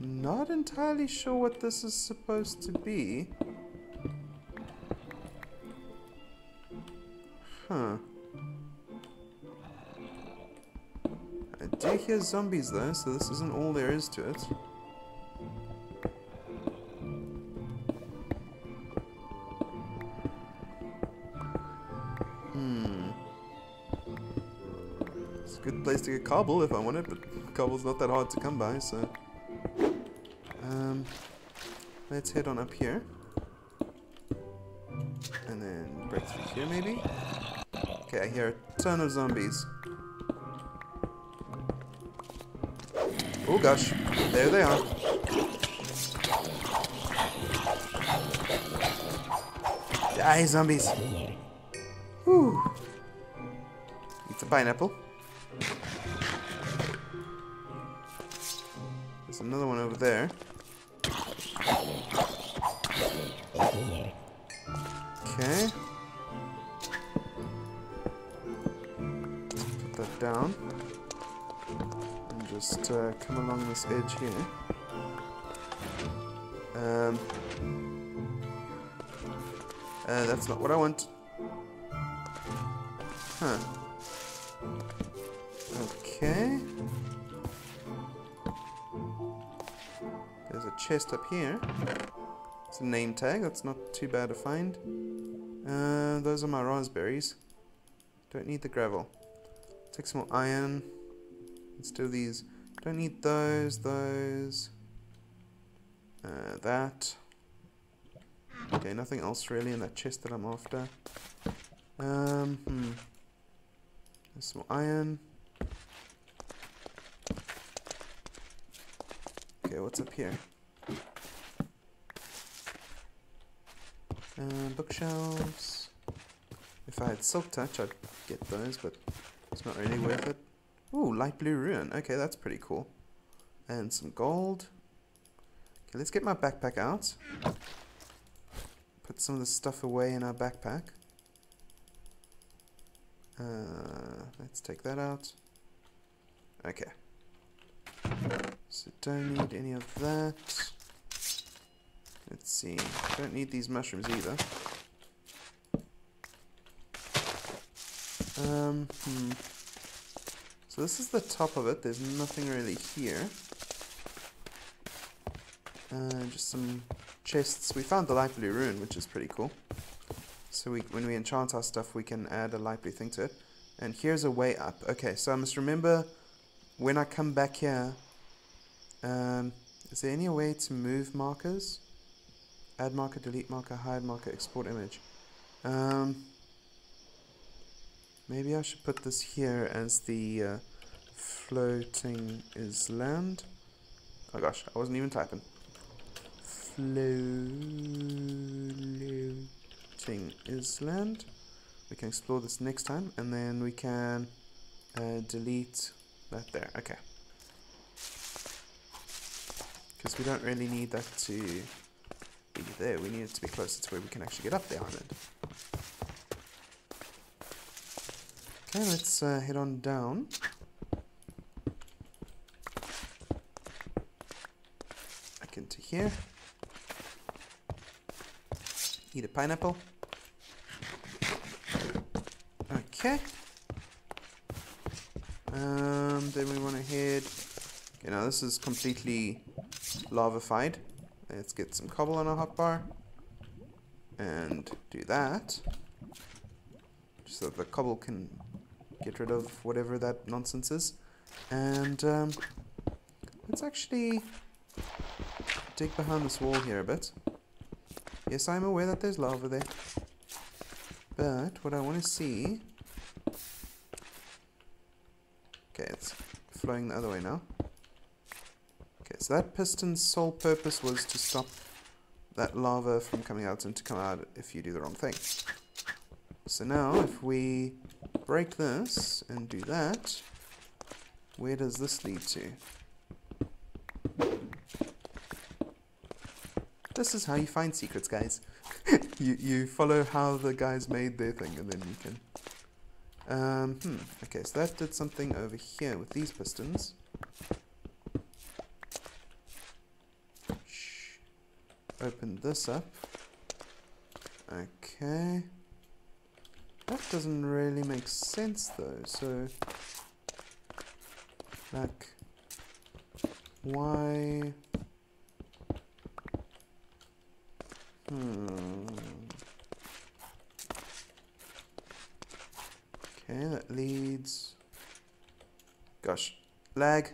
Not entirely sure what this is supposed to be. Huh. I do hear zombies though, so this isn't all there is to it. It's a good place to get cobble if I want it, but cobble's not that hard to come by, so... Let's head on up here. And then break through here maybe? Okay, I hear a ton of zombies. Oh gosh, there they are. Die, zombies. Whew. Eat the pineapple. There's another one over there. Okay. Put that down. And just come along this edge here. That's not what I want. Huh. Okay. There's a chest up here. It's a name tag. That's not too bad to find. Those are my raspberries. Don't need the gravel. Take some more iron. Let's do these. Don't need those. That. Okay, nothing else really in that chest that I'm after. There's some iron. Okay, what's up here? Bookshelves. If I had Silk Touch, I'd get those, but it's not really worth it. Ooh, light blue ruin. Okay, that's pretty cool. And some gold. Okay, let's get my backpack out. Put some of the stuff away in our backpack. Let's take that out. Okay. So don't need any of that. Let's see. Don't need these mushrooms either. So this is the top of it. There's nothing really here. Just some chests. We found the light blue rune, which is pretty cool. So when we enchant our stuff, we can add a light blue thing to it. And here's a way up. Okay, so I must remember when I come back here. Is there any way to move markers? Add marker, delete marker, hide marker, export image. Maybe I should put this here as the floating is land. Oh gosh, I wasn't even typing. Floating is land. We can explore this next time, and then we can delete that there. Okay. Because we don't really need that to be there. We need it to be closer to where we can actually get up the island. Okay, let's head on down. Back into here. Eat a pineapple. Okay. Then we want to head. Okay, now this is completely lavafied. Let's get some cobble on our hotbar and do that, just so that the cobble can get rid of whatever that nonsense is. And let's actually dig behind this wall here a bit. Yes, I'm aware that there's lava there, but what I want to see... Okay, it's flowing the other way now. Okay, so that piston's sole purpose was to stop that lava from coming out and to come out if you do the wrong thing. So now, if we break this and do that, where does this lead to? This is how you find secrets, guys. you follow how the guys made their thing, and then you can... Okay, so that did something over here with these pistons. Open this up. Okay. That doesn't really make sense though, so... Like... Why... Okay, that leads... Gosh. Lag.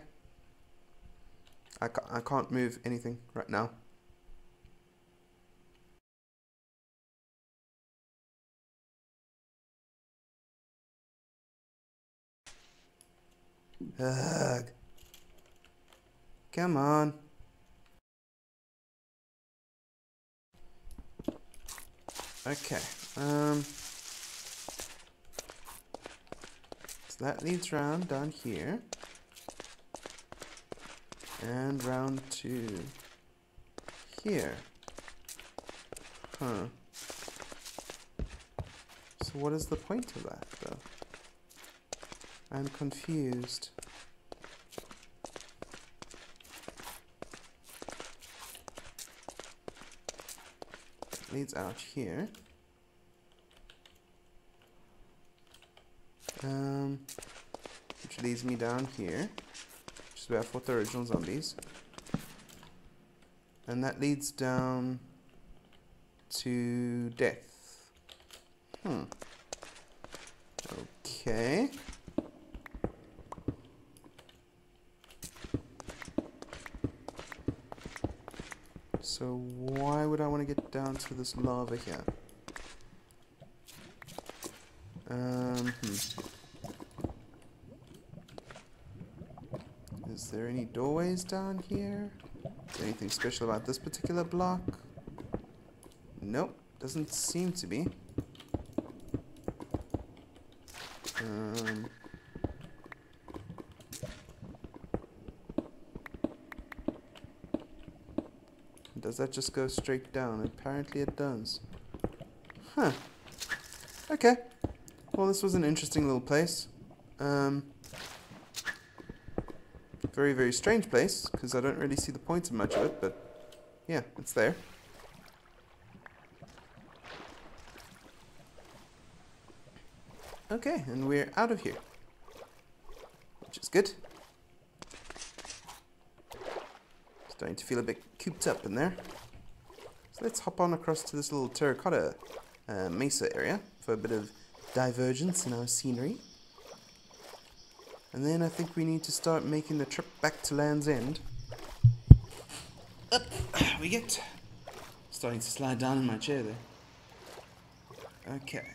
I can't move anything right now. Ugh. Come on. Okay. So that leads round down here. And round to here. Huh. So what is the point of that, though? I'm confused. It leads out here. Which leads me down here, which is where I fought the original zombies. And that leads down to death. Okay. So why would I want to get down to this lava here? Is there any doorways down here? Is there anything special about this particular block? Nope, doesn't seem to be. Does that just go straight down? Apparently it does. Huh. Okay. Well, this was an interesting little place. Very, very strange place, because I don't really see the point of much of it, but yeah, it's there. Okay, and we're out of here, which is good. Starting to feel a bit cooped up in there. So let's hop on across to this little terracotta mesa area for a bit of divergence in our scenery. And then I think we need to start making the trip back to Land's End. Up we get. Starting to slide down in my chair there. Okay.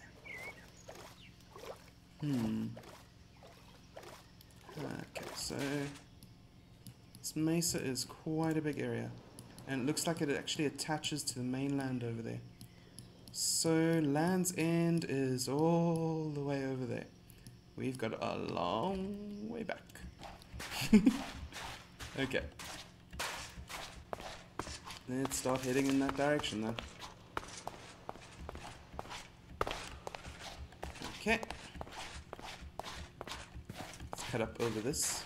Okay, so this mesa is quite a big area. And it looks like it actually attaches to the mainland over there. So Land's End is all the way over there. We've got a long way back. Okay. Let's start heading in that direction then. Okay. Let's cut up over this.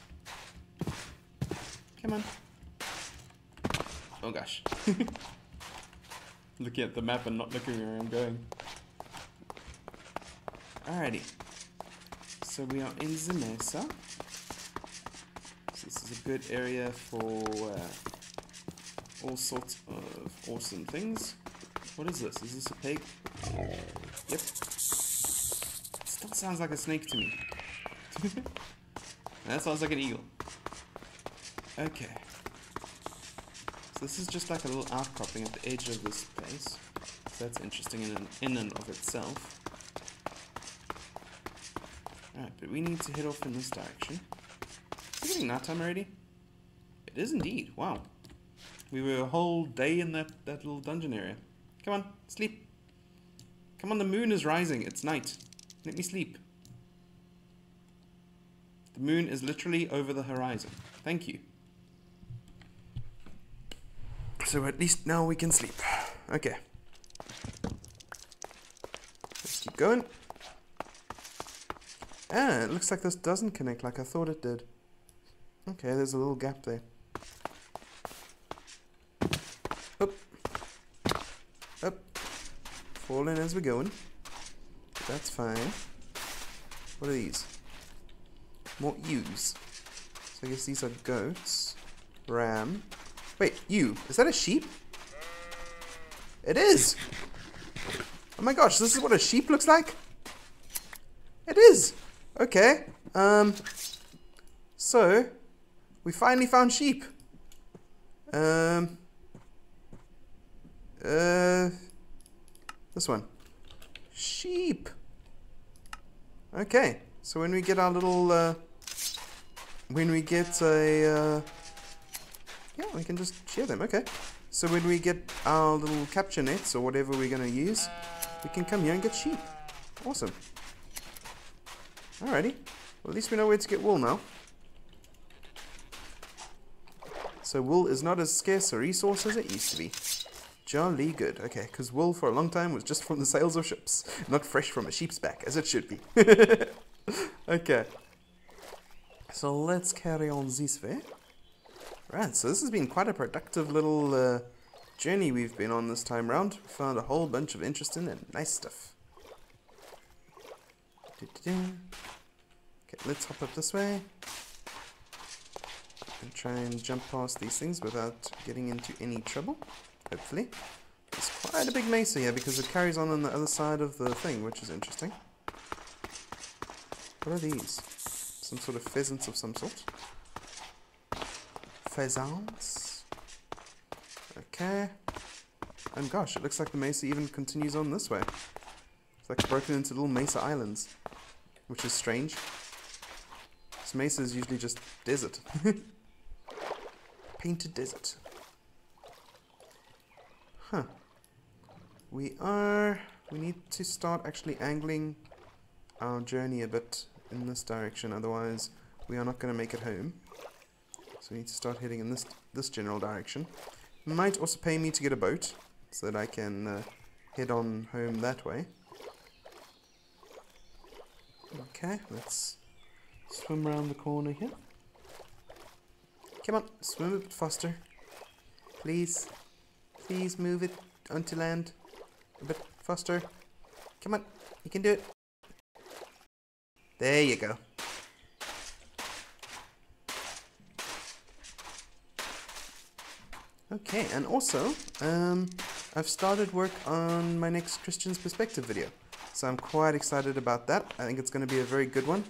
Come on. Oh gosh. Looking at the map and not looking where I'm going. Alrighty. So we are in the mesa. So this is a good area for all sorts of awesome things. What is this? Is this a pig? Yep. It still sounds like a snake to me. That sounds like an eagle. Okay. So this is just like a little outcropping at the edge of this place. So that's interesting in and of itself. Alright, but we need to head off in this direction. Is it getting nighttime already? It is indeed. Wow. We were a whole day in that little dungeon area. Come on, sleep. Come on, the moon is rising. It's night. Let me sleep. The moon is literally over the horizon. Thank you. So at least now we can sleep. Okay. Let's keep going. Ah, it looks like this doesn't connect like I thought it did. Okay, there's a little gap there. Up. Up. Falling as we're going. That's fine. What are these? More ewes. So I guess these are goats. Ram. Wait, ewe. Is that a sheep? It is! Oh my gosh, this is what a sheep looks like? It is! Okay, so, we finally found sheep. This one. Sheep! Okay, so when we get our little when we get a... yeah, we can just share them, okay. So when we get our little capture nets or whatever we're going to use, we can come here and get sheep. Awesome. Alrighty. Well, at least we know where to get wool now. So wool is not as scarce a resource as it used to be. Jolly good. Okay, because wool for a long time was just from the sales of ships, not fresh from a sheep's back, as it should be. Okay. So let's carry on this way. Right, so this has been quite a productive little journey we've been on this time round. We found a whole bunch of interesting and nice stuff. Okay, let's hop up this way. And try and jump past these things without getting into any trouble. Hopefully. There's quite a big mesa here because it carries on the other side of the thing, which is interesting. What are these? Some sort of pheasants of some sort. Pheasants. Okay. And gosh, it looks like the mesa even continues on this way. It's like broken into little mesa islands, which is strange. This mesa is usually just desert. Painted desert. Huh. We need to start actually angling our journey a bit in this direction, otherwise we are not going to make it home. So we need to start heading in this general direction. Might also pay me to get a boat, so that I can head on home that way. Okay, let's swim around the corner here. Come on, swim a bit faster. Please. Please move it onto land a bit faster. Come on, you can do it. There you go. Okay, and also, I've started work on my next Christian's Perspective video. So I'm quite excited about that. I think it's going to be a very good one.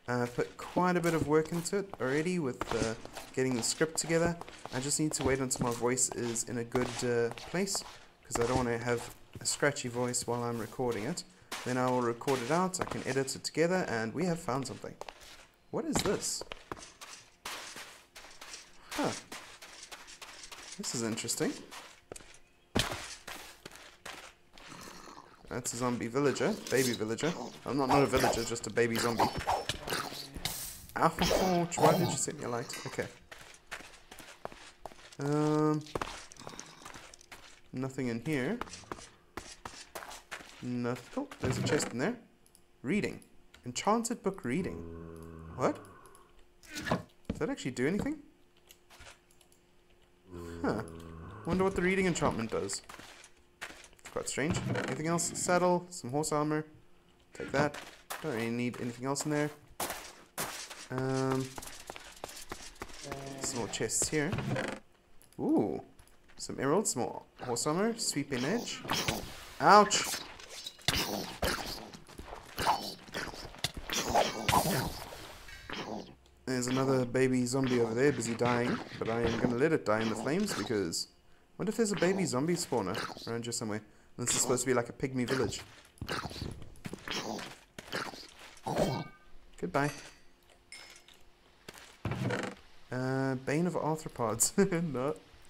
I've put quite a bit of work into it already with getting the script together. I just need to wait until my voice is in a good place, because I don't want to have a scratchy voice while I'm recording it. Then I will record it out, I can edit it together, and we have found something. What is this? Huh. This is interesting. That's a zombie villager, baby villager. I'm not a villager, just a baby zombie. Ouch, why did you set me a light? Okay. Nothing in here. Nothing. Oh, there's a chest in there. Reading. Enchanted book reading. What? Does that actually do anything? Huh. Wonder what the reading enchantment does. It's quite strange. Anything else? Saddle, some horse armor. Take that. Don't really need anything else in there. Some more chests here. Ooh. Some emeralds, some more horse armor, sweeping edge. Ouch! There's another baby zombie over there busy dying, but I am going to let it die in the flames because I wonder if there's a baby zombie spawner around here somewhere. And this is supposed to be like a pygmy village. Goodbye. Bane of arthropods.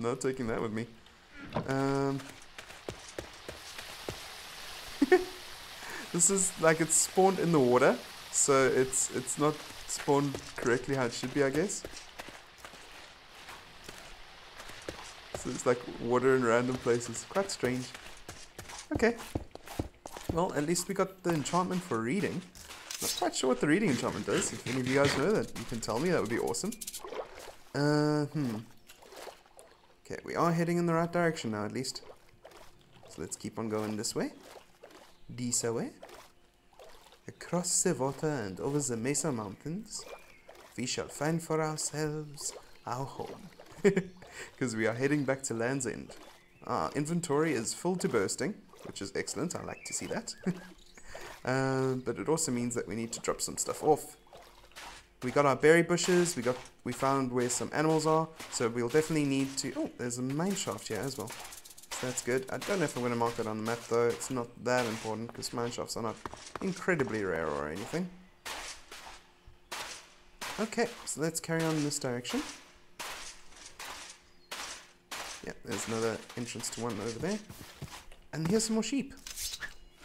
Not taking that with me. This is like it's spawned in the water, so it's not spawned correctly how it should be, I guess. So it's like water in random places. Quite strange. Okay. Well, at least we got the enchantment for reading. Not quite sure what the reading enchantment does. If any of you guys know that, you can tell me. That would be awesome. Okay, we are heading in the right direction now, at least. So let's keep on going this way. This way. Across the water and over the Mesa Mountains, we shall find for ourselves our home. Because we are heading back to Land's End. Our inventory is full to bursting, which is excellent. I like to see that. But it also means that we need to drop some stuff off. We got our berry bushes. We found where some animals are. So we'll definitely need to... Oh, there's a mine shaft here as well. So that's good. I don't know if I'm going to mark that on the map though. It's not that important because mine shafts are not incredibly rare or anything. Okay, so let's carry on in this direction. Yeah, there's another entrance to one over there. And here's some more sheep.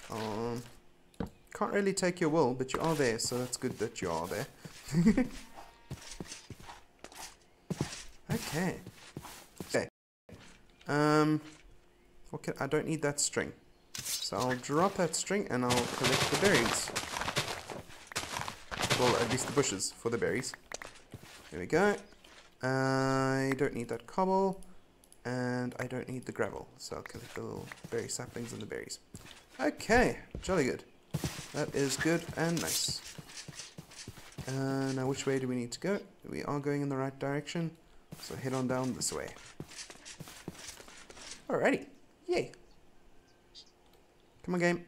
Can't really take your wool, but you are there, so that's good that you are there. Okay. Okay. Okay, I don't need that string. So I'll drop that string and I'll collect the berries. Well, at least the bushes for the berries. There we go. I don't need that cobble. And I don't need the gravel. So I'll collect the little berry saplings and the berries. Okay, jolly good. That is good and nice. Now which way do we need to go? We are going in the right direction. So head on down this way. Alrighty. Yay. Come on, game.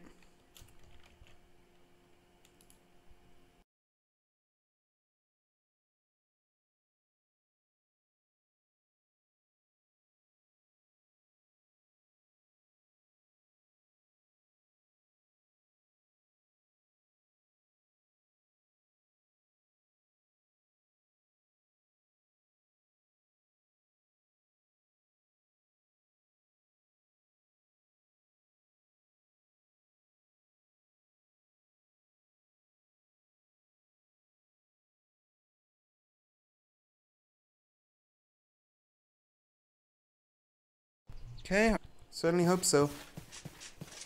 Okay, certainly hope so.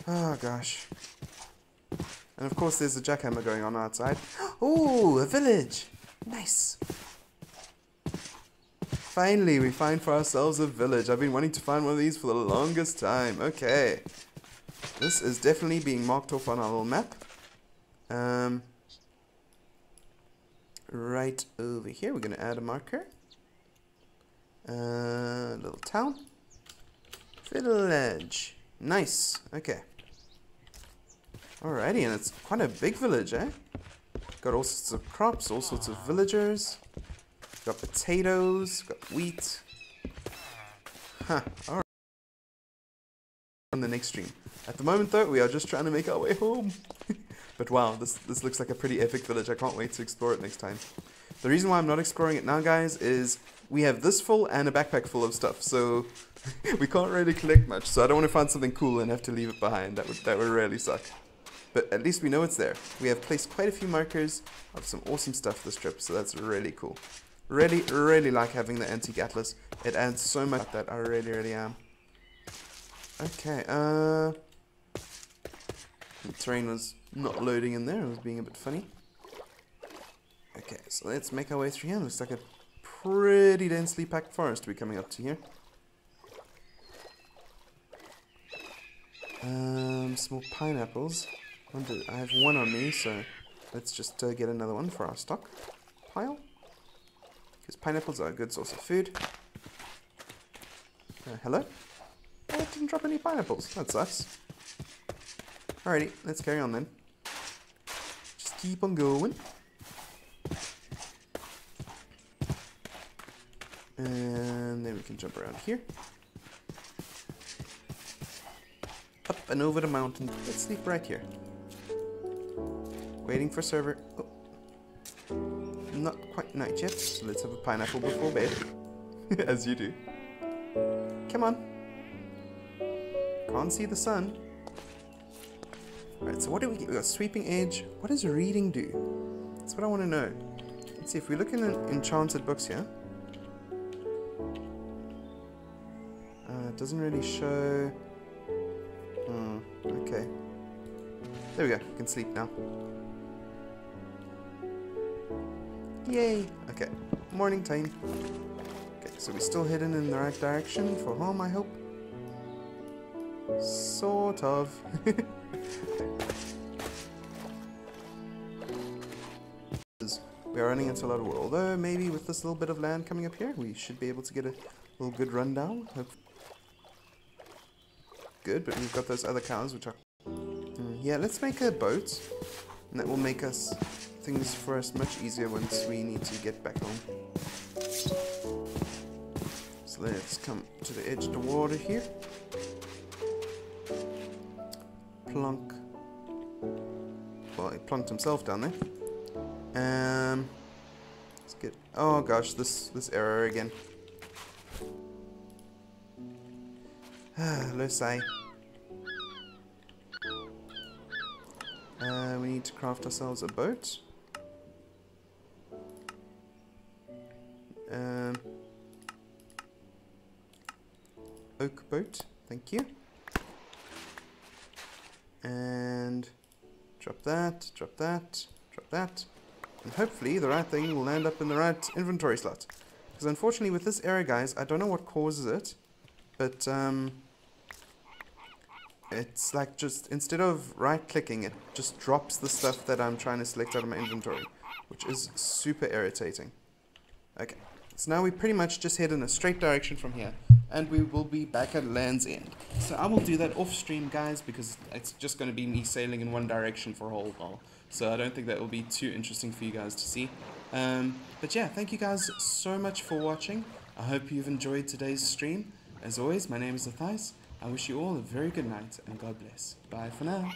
Oh gosh. And of course there's a jackhammer going on outside. Oh, a village! Nice! Finally, we find for ourselves a village. I've been wanting to find one of these for the longest time. Okay. This is definitely being marked off on our little map. Right over here, we're going to add a marker. Little town. Village. Nice. Okay. Alrighty, and it's quite a big village, eh? Got all sorts of crops, all sorts of villagers. Got potatoes, got wheat. Huh, alright. On the next stream. At the moment though, we are just trying to make our way home. But wow, this looks like a pretty epic village. I can't wait to explore it next time. The reason why I'm not exploring it now, guys, is we have this full and a backpack full of stuff, so we can't really collect much. So I don't want to find something cool and have to leave it behind. That would really suck. But at least we know it's there. We have placed quite a few markers of some awesome stuff this trip, so that's really cool. Really, really like having the antique atlas. It adds so much that I really, really am. Okay, the terrain was not loading in there. It was being a bit funny. Okay, so let's make our way through here. Looks like a pretty densely packed forest we're coming up to here. Small pineapples. I have one on me, so let's just get another one for our stock pile. Because pineapples are a good source of food. Hello? Oh, it didn't drop any pineapples. That sucks. Alrighty, let's carry on then. Just keep on going. And then we can jump around here. Up and over the mountain. Let's sleep right here. Waiting for server. Oh. Not quite night yet, so let's have a pineapple before bed. As you do. Come on. Can't see the sun. Alright, so what do we get? We got sweeping edge. What does reading do? That's what I want to know. Let's see, if we look in the enchanted books here. It doesn't really show. Okay. There we go. We can sleep now. Yay! Okay. Morning time. Okay, so we're still heading in the right direction for home, I hope. Sort of. We are running into a lot of wood. Although, maybe with this little bit of land coming up here, we should be able to get a little good rundown. Good, but we've got those other cows, which are... yeah, let's make a boat. And that will make things for us much easier once we need to get back home. So let's come to the edge of the water here. Plunk. Well, he plunked himself down there. Let's Oh gosh, this error again. Let's say. We need to craft ourselves a boat. Oak boat, thank you. And drop that, drop that, drop that. And hopefully the right thing will land up in the right inventory slot. Because unfortunately with this error, guys, I don't know what causes it. But it's like just, instead of right clicking, it just drops the stuff that I'm trying to select out of my inventory. Which is super irritating. Okay, so now we pretty much just head in a straight direction from here. And we will be back at Land's End. So I will do that off stream, guys, because it's just going to be me sailing in one direction for a whole while. So I don't think that will be too interesting for you guys to see. But yeah, thank you guys so much for watching. I hope you've enjoyed today's stream. As always, my name is Athais. I wish you all a very good night and God bless. Bye for now.